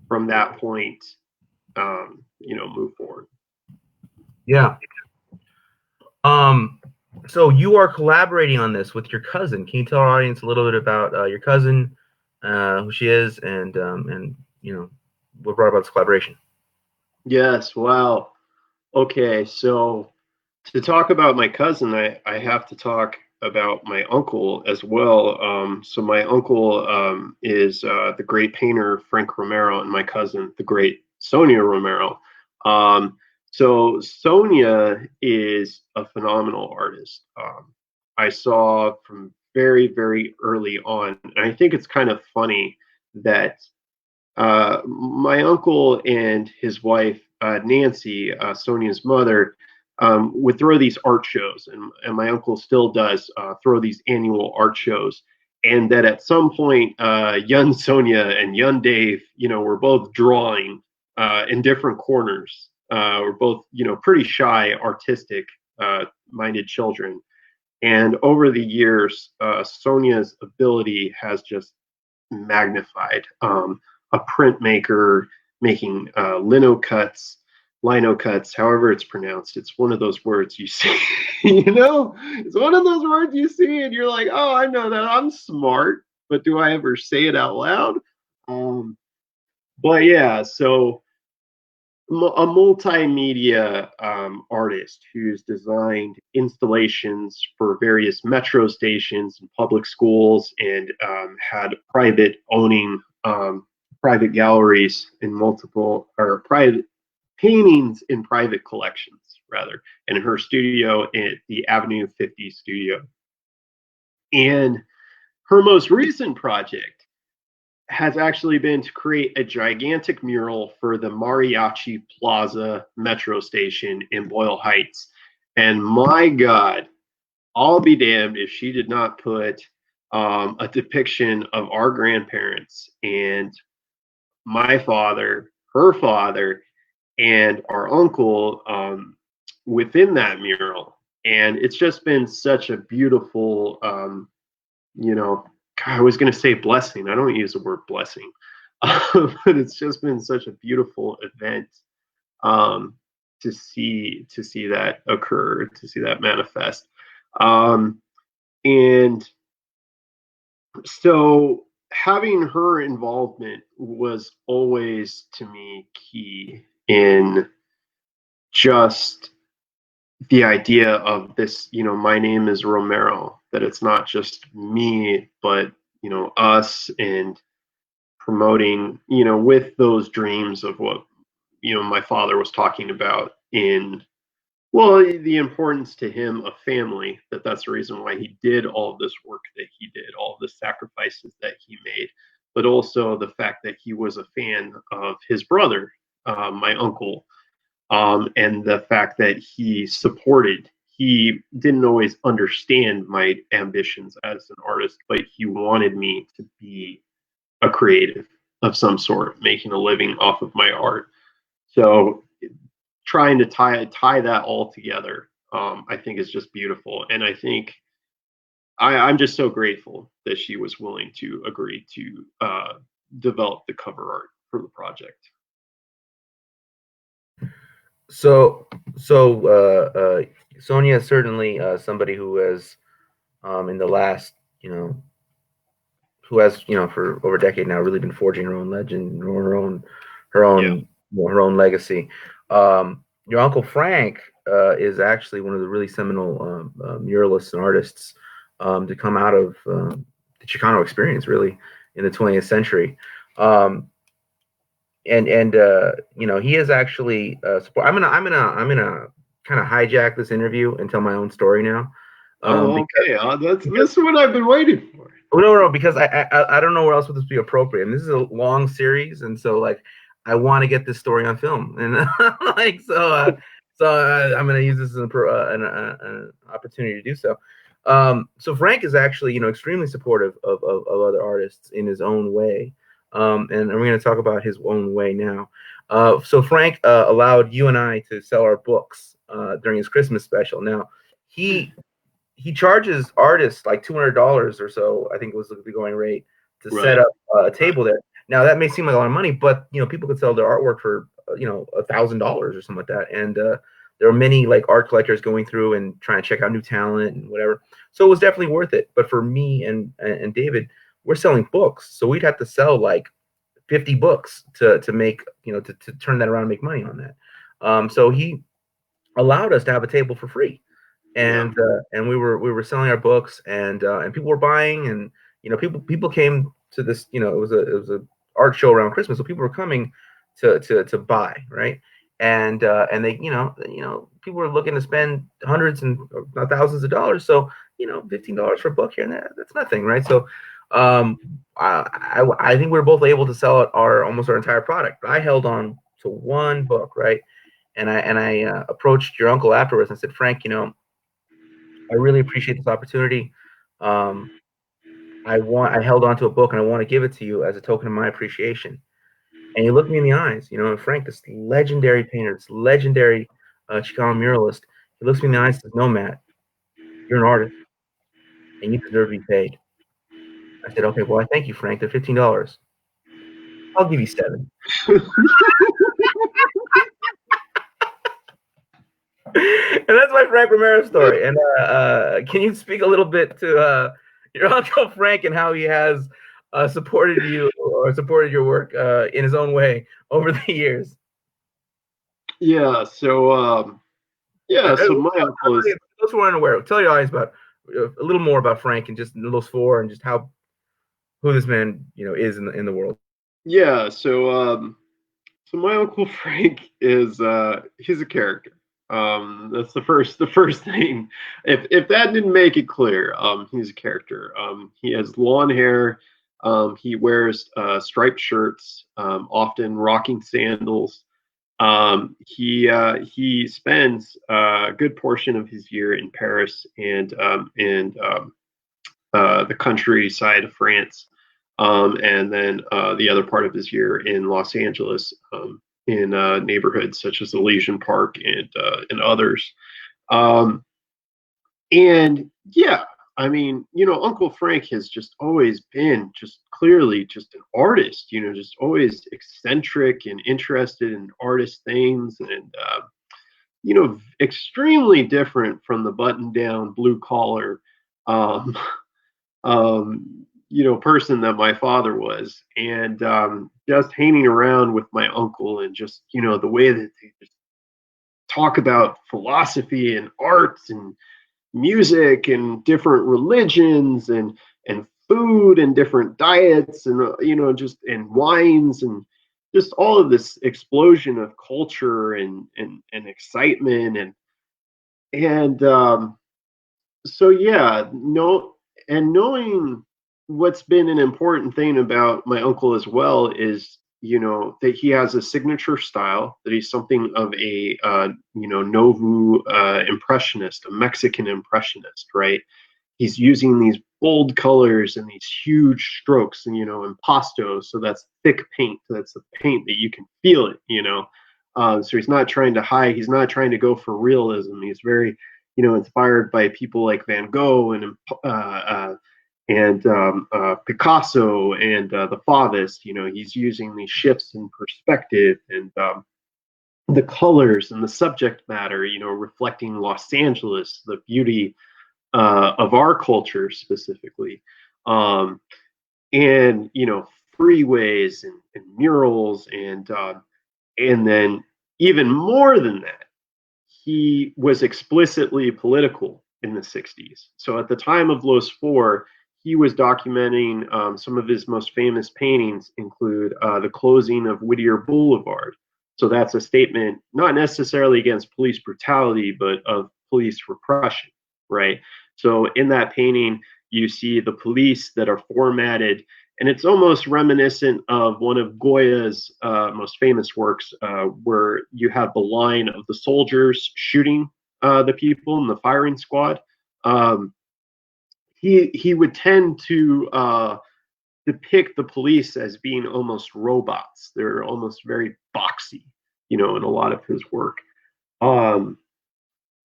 from that point, move forward. Yeah. So you are collaborating on this with your cousin. Can you tell our audience a little bit about your cousin, who she is, and what brought about this collaboration. Yes. Wow. Okay. So to talk about my cousin, I have to talk about my uncle as well. So my uncle is the great painter Frank Romero, and my cousin, the great Sonia Romero. Um, so Sonia is a phenomenal artist. I saw from very, very early on, and I think it's kind of funny that my uncle and his wife, Nancy, Sonia's mother, would throw these art shows, and my uncle still does throw these annual art shows. And that at some point, young Sonia and young Dave, were both drawing in different corners. We're both, pretty shy, artistic minded children. And over the years, Sonia's ability has just magnified. A printmaker making lino cuts, however it's pronounced. It's one of those words you see, it's one of those words you see, and you're like, oh, I know that. I'm smart, but do I ever say it out loud? Um, but yeah, so a multimedia artist who's designed installations for various metro stations and public schools, and had private galleries in multiple, or private paintings in private collections rather, in her studio at the Avenue 50 studio. And her most recent project has actually been to create a gigantic mural for the Mariachi Plaza metro station in Boyle Heights. And my God, I'll be damned if she did not put a depiction of our grandparents and my father, her father, and our uncle within that mural. And it's just been such a beautiful, you know, God, I was going to say blessing. I don't use the word blessing, but it's just been such a beautiful event um, to see that occur, to see that manifest. Um, and so having her involvement was always to me key in just the idea of this, my name is Romero, that it's not just me, but, us, and promoting, with those dreams of what, my father was talking about in, well, the importance to him of family, that's the reason why he did all of this work that he did, all of the sacrifices that he made, but also the fact that he was a fan of his brother, my uncle, and the fact that he didn't always understand my ambitions as an artist, but he wanted me to be a creative of some sort, making a living off of my art. So trying to tie that all together, I think is just beautiful. And I think I'm just so grateful that she was willing to agree to develop the cover art for the project. So Sonia is certainly somebody who has, in the last, who has, for over a decade now, really been forging her own legend, her Yeah. own, her own legacy. Your uncle Frank is actually one of the really seminal muralists and artists to come out of the Chicano experience, really, in the 20th century. And he is actually support. I'm gonna kind of hijack this interview and tell my own story now. Oh, Because, okay. This is what I've been waiting for. oh, no, because I don't know where else would this be appropriate. And this is a long series, and so like I want to get this story on film, and like I'm gonna use this as an opportunity to do so. So Frank is actually extremely supportive of other artists in his own way, and we're gonna talk about his own way now. So Frank allowed you and I to sell our books during his Christmas special. Now he charges artists like $200 or so, I think it was the going rate, to set Right. up a table there. Now that may seem like a lot of money, but people could sell their artwork for $1,000 or something like that. And there are many like art collectors going through and trying to check out new talent and whatever. So it was definitely worth it. But for me and David, we're selling books, so we'd have to sell like 50 books to make, to turn that around and make money on that. So he allowed us to have a table for free, and we were selling our books, and people were buying, and people came to this. It was a art show around Christmas, so people were coming to buy, right? And they people were looking to spend hundreds and not thousands of dollars. So $15 for a book here and there, that's nothing, right? So I think we were both able to sell almost our entire product. I held on to one book, right? And I approached your uncle afterwards and said, Frank, I really appreciate this opportunity. Um, I held on to a book and I want to give it to you as a token of my appreciation. And he looked me in the eyes, and Frank, this legendary painter, this legendary Chicano muralist, he looks me in the eyes and says, no, Matt, you're an artist and you deserve to be paid. I said, okay, well, I thank you, Frank. They're $15. I'll give you $7. And that's my Frank Romero story. And can you speak a little bit to your uncle Frank and how he has supported you or supported your work in his own way over the years? Yeah. So so my uncle is. Those who aren't aware, tell your audience about a little more about Frank and just those four and just who this man is in the world. Yeah. So my uncle Frank is he's a character. That's the first thing. If that didn't make it clear, he's a character. He has long hair. He wears striped shirts, often rocking sandals. He spends a good portion of his year in Paris and the countryside of France, and then the other part of his year in Los Angeles, in neighborhoods such as Elysian Park and others. Um, and yeah, I mean, Uncle Frank has just always been just clearly just an artist, just always eccentric and interested in artist things, and extremely different from the button down blue collar um, person that my father was. And just hanging around with my uncle and just, the way that they just talk about philosophy and arts and music and different religions and food and different diets and, just and wines and just all of this explosion of culture and excitement and so yeah, no, and knowing what's been an important thing about my uncle as well is that he has a signature style, that he's something of a novu impressionist, a Mexican impressionist, right? He's using these bold colors and these huge strokes and impasto, so that's thick paint, that's the paint that you can feel it, so he's not trying to hide, he's not trying to go for realism, he's very inspired by people like Van Gogh and Picasso and the Fauvist. He's using these shifts in perspective and the colors and the subject matter, reflecting Los Angeles, the beauty of our culture specifically, and freeways and murals and then even more than that, he was explicitly political in the 60s. So at the time of Los Four, he was documenting some of his most famous paintings include the closing of Whittier Boulevard. So that's a statement not necessarily against police brutality, but of police repression, right? So in that painting, you see the police that are formatted, and it's almost reminiscent of one of Goya's most famous works, where you have the line of the soldiers shooting the people in the firing squad. Um, he would tend to depict the police as being almost robots. They're almost very boxy, in a lot of his work. Um,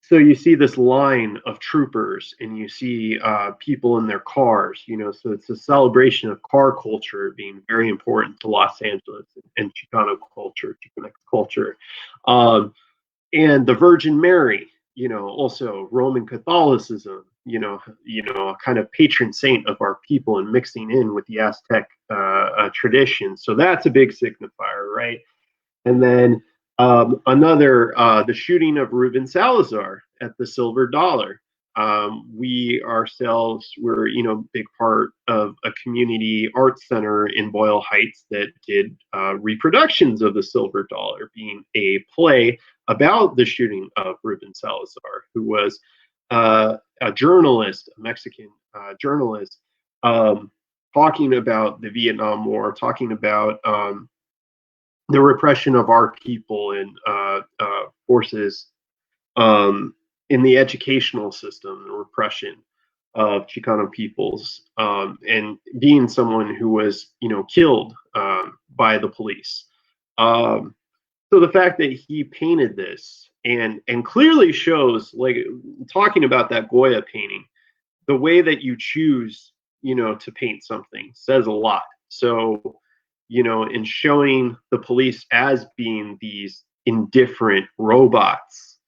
so you see this line of troopers and you see people in their cars, so it's a celebration of car culture being very important to Los Angeles and Chicano culture, Chicanx culture. Um, and the Virgin Mary, also Roman Catholicism, a kind of patron saint of our people and mixing in with the Aztec tradition. So that's a big signifier, right? And then another, the shooting of Ruben Salazar at the Silver Dollar. We ourselves were, big part of a community art center in Boyle Heights that did reproductions of the Silver Dollar, being a play about the shooting of Ruben Salazar, who was a journalist, a Mexican journalist, talking about the Vietnam War, talking about the repression of our people and forces in the educational system, the repression of Chicano peoples, and being someone who was, killed by the police. So the fact that he painted this and clearly shows, like talking about that Goya painting, the way that you choose, to paint something says a lot. So, in showing the police as being these indifferent robots,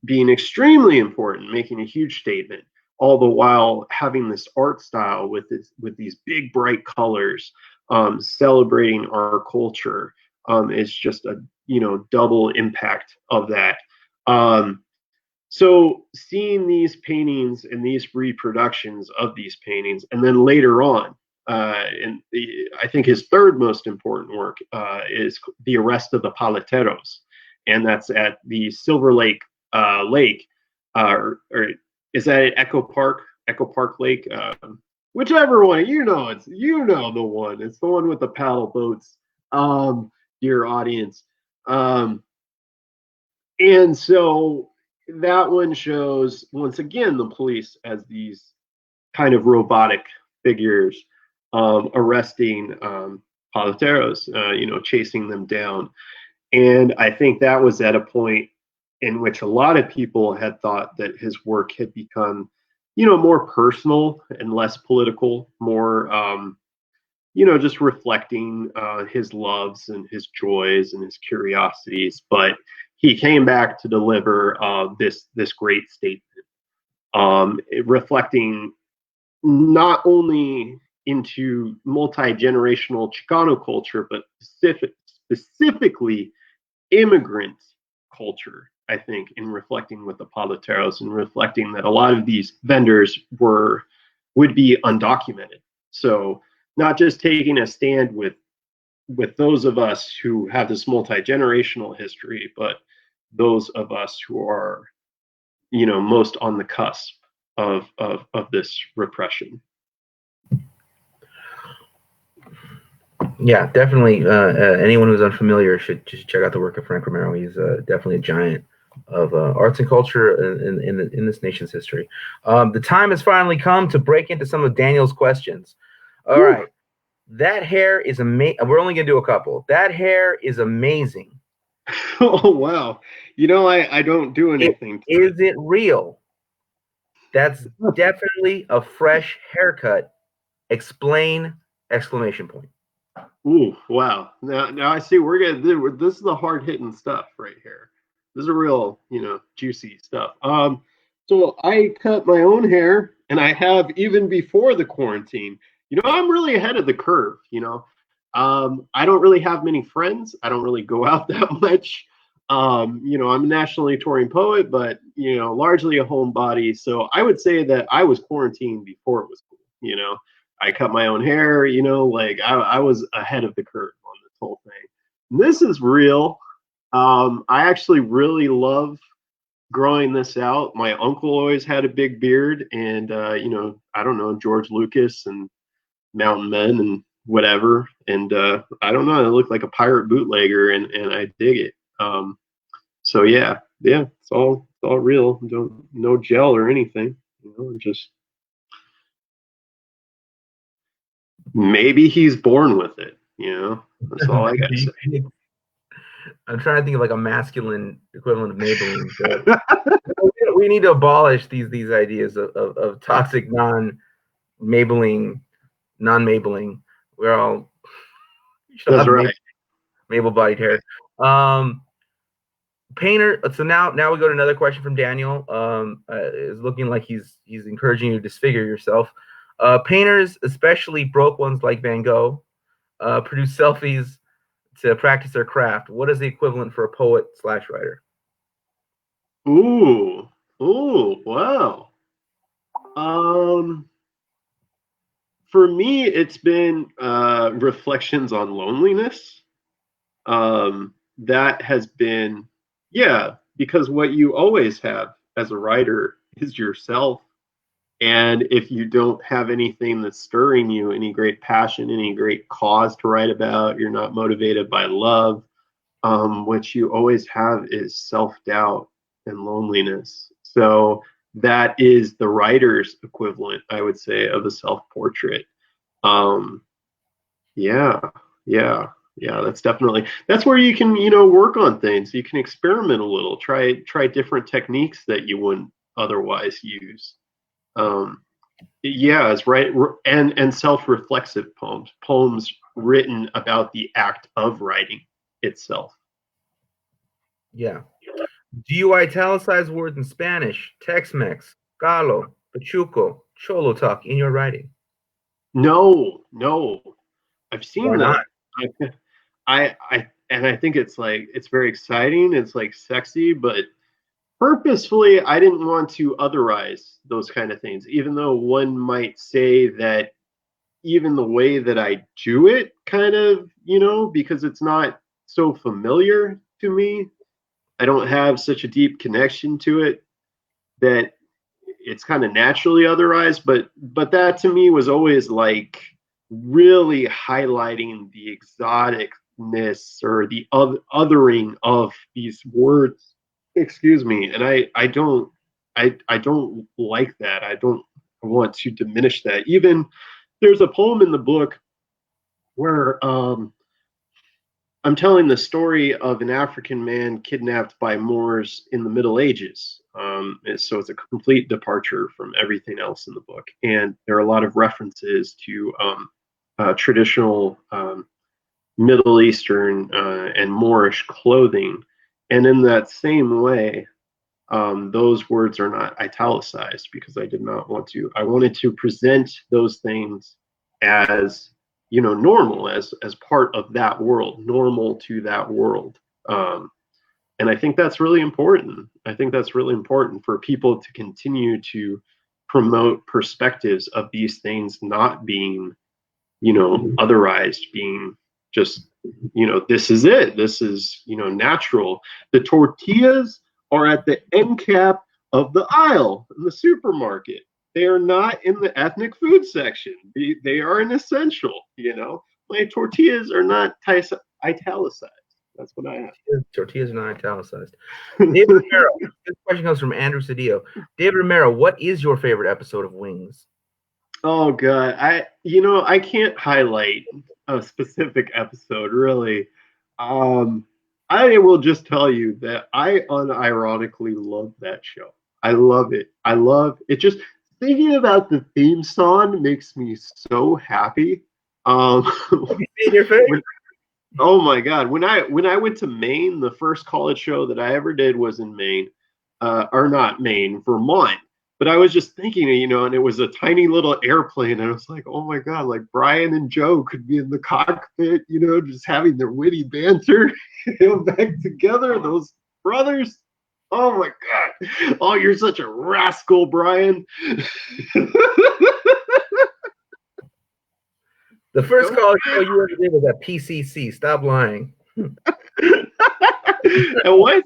being extremely important, making a huge statement, all the while having this art style with these big bright colors, celebrating our culture, is just a double impact of that. So seeing these paintings and these reproductions of these paintings, and then later on, I think his third most important work is The Arrest of the Paleteros, and that's at the Silver Lake Lake, or is that at Echo Park? Echo Park Lake, whichever one. It's the one. It's the one with the paddle boats. Dear audience, and so that one shows once again the police as these kind of robotic figures, arresting paleteros, chasing them down. And I think that was at a point in which a lot of people had thought that his work had become, more personal and less political, more, just reflecting his loves and his joys and his curiosities. But he came back to deliver this great statement, reflecting not only into multi-generational Chicano culture, but specifically immigrant culture, I think, in reflecting with the Paleteros and reflecting that a lot of these vendors would be undocumented. So not just taking a stand with those of us who have this multi-generational history, but those of us who are, most on the cusp of this repression. Yeah, definitely. Anyone who's unfamiliar should just check out the work of Frank Romero. He's definitely a giant of arts and culture in this nation's history. The time has finally come to break into some of Daniel's questions. All right. That hair is amazing. We're only going to do a couple. That hair is amazing. Oh, wow. I don't do anything. Is it real? That's definitely a fresh haircut. Explain! Exclamation point. Ooh, wow. Now I see this is the hard hitting stuff right here. This is a real, juicy stuff. So I cut my own hair, and I have even before the quarantine. I'm really ahead of the curve. I don't really have many friends. I don't really go out that much. I'm a nationally touring poet, but largely a homebody. So I would say that I was quarantined before it was cool. I cut my own hair, like I was ahead of the curve on this whole thing. This is real. I actually really love growing this out. My uncle always had a big beard, and I don't know, George Lucas and Mountain Men and whatever. And I don't know, I look like a pirate bootlegger, and I dig it. So yeah, it's all real. No gel or anything. Just maybe he's born with it. That's all I gotta say. I'm trying to think of like a masculine equivalent of Maybelline. So we need to abolish these ideas of toxic non-Maybelline. We're all that's right. Mabel bodied hair. Painter. So now we go to another question from Daniel. Is looking like he's encouraging you to disfigure yourself. Painters, especially broke ones like Van Gogh, produce selfies to practice their craft. What is the equivalent for a poet / writer? Ooh, ooh, wow. Um, for me, it's been reflections on loneliness. That has been, yeah, because what you always have as a writer is yourself. And if you don't have anything that's stirring you, any great passion, any great cause to write about, you're not motivated by love, what you always have is self doubt and loneliness. So that is the writer's equivalent, I would say, of a self portrait. Um, yeah, yeah, yeah. That's where you can work on things. You can experiment a little, try different techniques that you wouldn't otherwise use. Um, yeah, it's right, and self-reflexive poems written about the act of writing itself. Yeah. Do you italicize words in Spanish, Tex-Mex, Galo, Pachuco, Cholo talk in your writing? No, no, I've Why seen not? that. And I think it's very exciting. It's like sexy, but purposefully, I didn't want to otherize those kind of things. Even though one might say that even the way that I do it, kind of, because it's not so familiar to me, I don't have such a deep connection to it that it's kind of naturally otherized. But that to me was always like really highlighting the exoticness or the othering of these words. Excuse me, and I don't like that. I don't want to diminish that. Even there's a poem in the book where I'm telling the story of an African man kidnapped by Moors in the Middle Ages. So it's a complete departure from everything else in the book. And there are a lot of references to traditional Middle Eastern and Moorish clothing. And in that same way, those words are not italicized because I did not want to. I wanted to present those things as normal, as part of that world, normal to that world. And I think that's really important. I think that's really important for people to continue to promote perspectives of these things not being otherized, being just this is it, this is natural. The tortillas are at the end cap of the aisle in the supermarket. They are not in the ethnic food section. They are an essential. My tortillas are not italicized. That's what I have. Tortillas are not italicized. David Romero. This question comes from Andrew Cedillo. David Romero, what is your favorite episode of Wings? Oh god, I can't highlight a specific episode really. Um, I will just tell you that I unironically love that show. I love it. I love it. Just thinking about the theme song makes me so happy. Have you seen your face? Oh my God. When I went to Maine, the first college show that I ever did was in Maine, or not Maine, Vermont. But I was just thinking, and it was a tiny little airplane, and I was like, oh my God, like Brian and Joe could be in the cockpit, just having their witty banter, back together, those brothers. Oh my God. Oh, you're such a rascal, Brian. The first college show you ever did was at PCC. Stop lying. And what?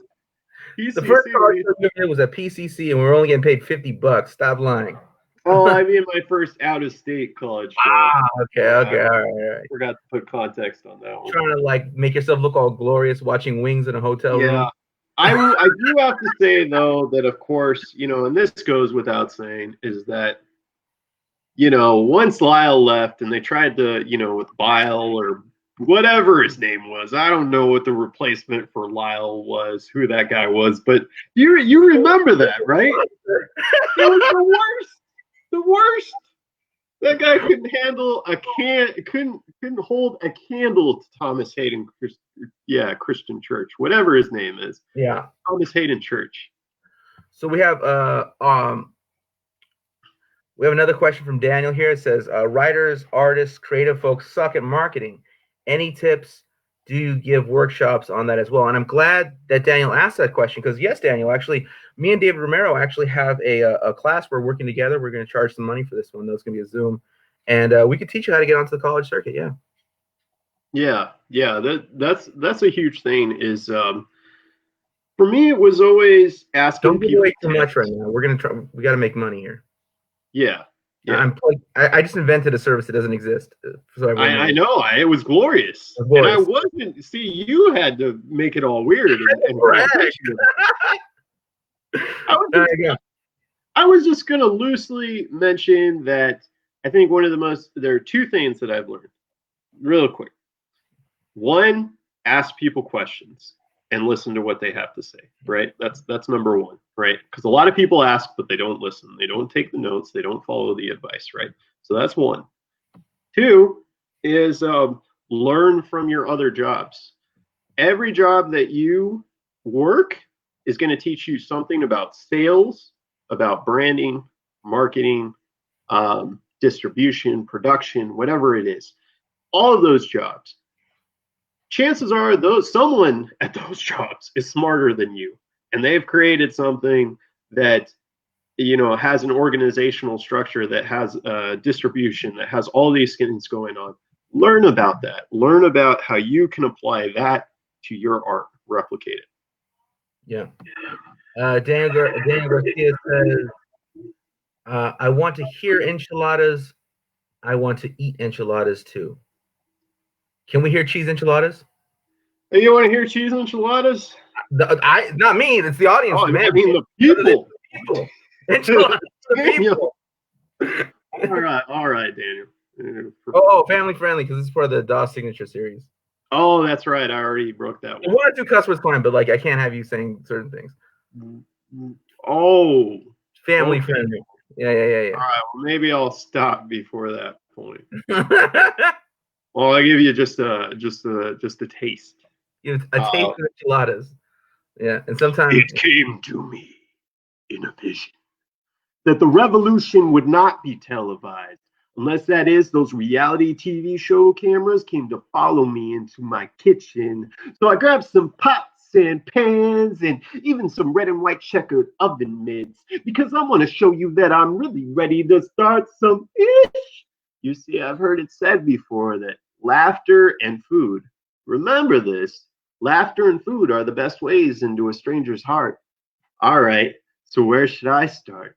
The first college show you ever did was at PCC, and we were only getting paid $50. Stop lying. Oh, I mean my first out-of-state college show. Okay, all right. Forgot to put context on that one. Trying to like make yourself look all glorious watching Wings in a hotel room. I do have to say though that of course, and this goes without saying, is that once Lyle left and they tried to, with Bile or whatever his name was, I don't know what the replacement for Lyle was, who that guy was, but you remember that, right? It was the worst. The worst. That guy couldn't handle a couldn't hold a candle to Thomas Hayden, Christian Church, whatever his name is. Yeah. Thomas Hayden Church. So we have another question from Daniel here. It says, writers, artists, creative folks suck at marketing. Any tips? Do you give workshops on that as well? And I'm glad that Daniel asked that question because, yes, Daniel, actually, me and David Romero actually have a class. We're working together. We're going to charge some money for this one. That's going to be a Zoom. And we could teach you how to get onto the college circuit. Yeah. Yeah. That's a huge thing is for me, it was always asking Don't give people away too much right now. We're going to try. We got to make money here. Yeah. I just invented a service that doesn't exist. So I know. It was glorious. And I wasn't. See, you had to make it all weird. And I was just going to loosely mention that I think there are two things that I've learned real quick. One, ask people questions and listen to what they have to say, right? That's number one, right? Because a lot of people ask, but they don't listen. They don't take the notes. They don't follow the advice, right? So that's one. Two is learn from your other jobs. Every job that you work is going to teach you something about sales, about branding, marketing, distribution, production, whatever it is. All of those jobs. Chances are someone at those jobs is smarter than you, and they've created something that has an organizational structure, that has distribution, that has all these things going on. Learn about that. Learn about how you can apply that to your art. Replicate it. Yeah. Daniel Garcia says, I want to hear enchiladas. I want to eat enchiladas too. Can we hear cheese enchiladas? Hey, you want to hear cheese enchiladas? Not me. It's the audience. Oh, man. I mean the people. Enchiladas for the people. All right, Daniel. Oh, family friendly because this is part of the DOS signature series. Oh, that's right. I already broke that one. You want to do cuss words fine, but I can't have you saying certain things. Oh, family friendly. Yeah. All right. Well, maybe I'll stop before that point. Well, I give you just a taste. A taste of enchiladas. Yeah, and sometimes it came to me in a vision that the revolution would not be televised, unless that is those reality TV show cameras came to follow me into my kitchen. So I grabbed some pots and pans and even some red and white checkered oven mitts because I want to show you that I'm really ready to start some ish. You see, I've heard it said before that laughter and food, remember this, laughter and food are the best ways into a stranger's heart. All right, so where should I start?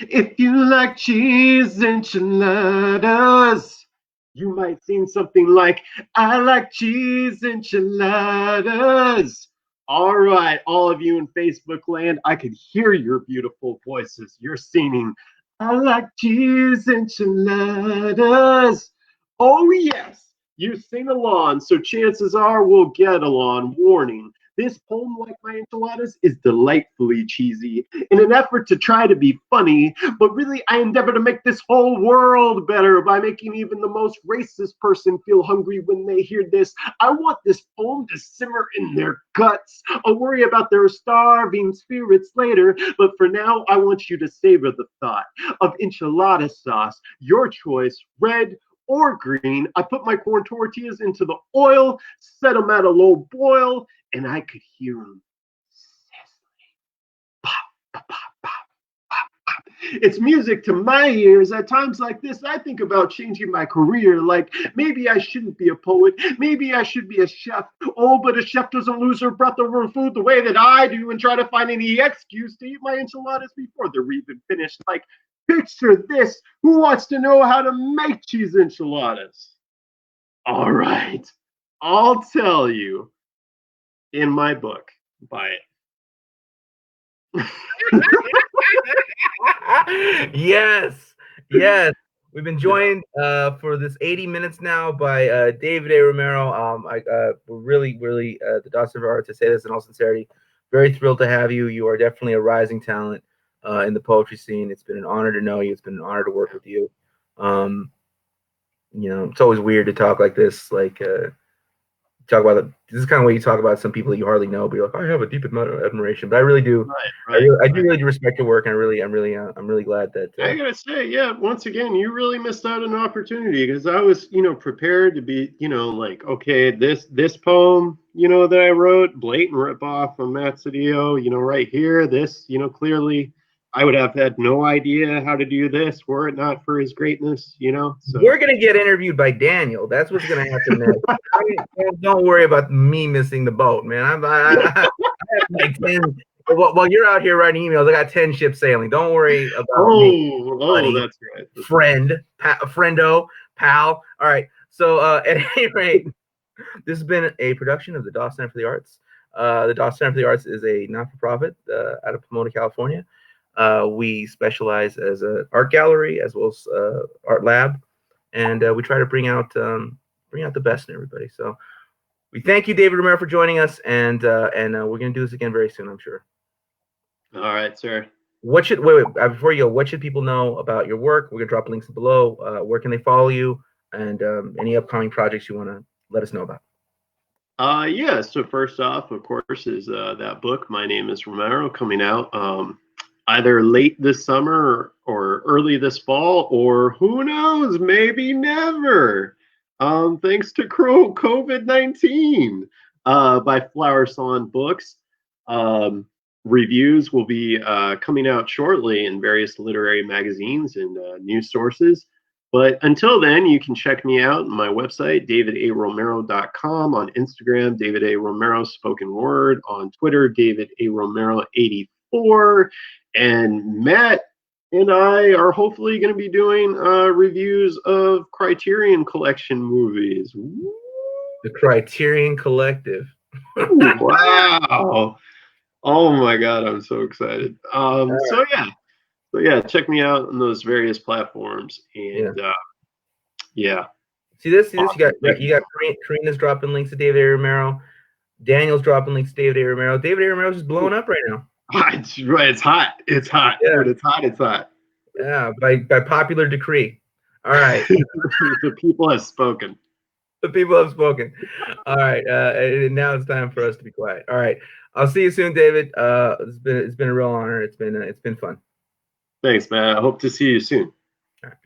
If you like cheese enchiladas, you might sing something like, I like cheese enchiladas. All right, all of you in Facebook land, I could hear your beautiful voices. You're singing, I like cheese enchiladas. Oh, yes, you sing along, so chances are we'll get along. Warning. This poem, like my enchiladas, is delightfully cheesy in an effort to try to be funny, but really I endeavor to make this whole world better by making even the most racist person feel hungry when they hear this. I want this poem to simmer in their guts. I'll worry about their starving spirits later, but for now, I want you to savor the thought of enchilada sauce, your choice, red or green. I put my corn tortillas into the oil, set them at a low boil, and I could hear them sizzling. Pop, pop, pop, pop, pop, pop. It's music to my ears. At times like this, I think about changing my career. Like, maybe I shouldn't be a poet. Maybe I should be a chef. Oh, but a chef doesn't lose her breath over food the way that I do and try to find any excuse to eat my enchiladas before they're even finished. Like, picture this. Who wants to know how to make cheese enchiladas? All right, I'll tell you. In my book, buy it. Yes. We've been joined for this 80 minutes now by David A. Romero. We're really, the Dawson of Art, to say this in all sincerity, very thrilled to have you. You are definitely a rising talent in the poetry scene. It's been an honor to know you. It's been an honor to work with you. It's always weird to talk like this, like talk about this is kind of what you talk about some people that you hardly know, but you're like, I have a deep amount of admiration, but I really do. I do really do respect your work, and I'm really glad that. I gotta say, yeah, once again, you really missed out on an opportunity because I was, prepared to be, like, okay, this poem, that I wrote, blatant ripoff from Matt Cedillo, right here, this, clearly, I would have had no idea how to do this were it not for his greatness, So we're gonna get interviewed by Daniel. That's what's gonna happen next. Don't worry about me missing the boat, man. I have like 10. While you're out here writing emails, I got 10 ships sailing. Don't worry about me. Oh, that's right. Friendo, pal. All right. So at any rate, this has been a production of the Doss Center for the Arts. The Doss Center for the Arts is a not-for-profit out of Pomona, California. We specialize as an art gallery as well as art lab, and we try to bring out the best in everybody. So we thank you, David Romero, for joining us, and we're going to do this again very soon, I'm sure. All right, sir. Wait, before you go, what should people know about your work? We're going to drop links below. Where can they follow you, and any upcoming projects you want to let us know about? Yeah, so first off, of course, is that book, My Name is Romero, coming out either late this summer or early this fall, or who knows, maybe never. Thanks to COVID-19 by Flower Salon Books. Reviews will be coming out shortly in various literary magazines and news sources. But until then, you can check me out on my website, davidaromero.com, on Instagram, David A. Romero Spoken Word, on Twitter, David A. Romero 84. And Matt and I are hopefully going to be doing reviews of Criterion Collection movies. The Criterion Collective. Wow. Oh my God, I'm so excited. So yeah, check me out on those various platforms. And yeah. See this? You got Karina's dropping links to David A. Romero. Daniel's dropping links to David A. Romero. David A. Romero's just blowing up right now. It's hot. It's hot. Yeah. When it's hot, it's hot. Yeah, by popular decree. All right. The people have spoken. The people have spoken. All right. And now it's time for us to be quiet. All right. I'll see you soon, David. It's been a real honor. It's been fun. Thanks, man. I hope to see you soon. All right.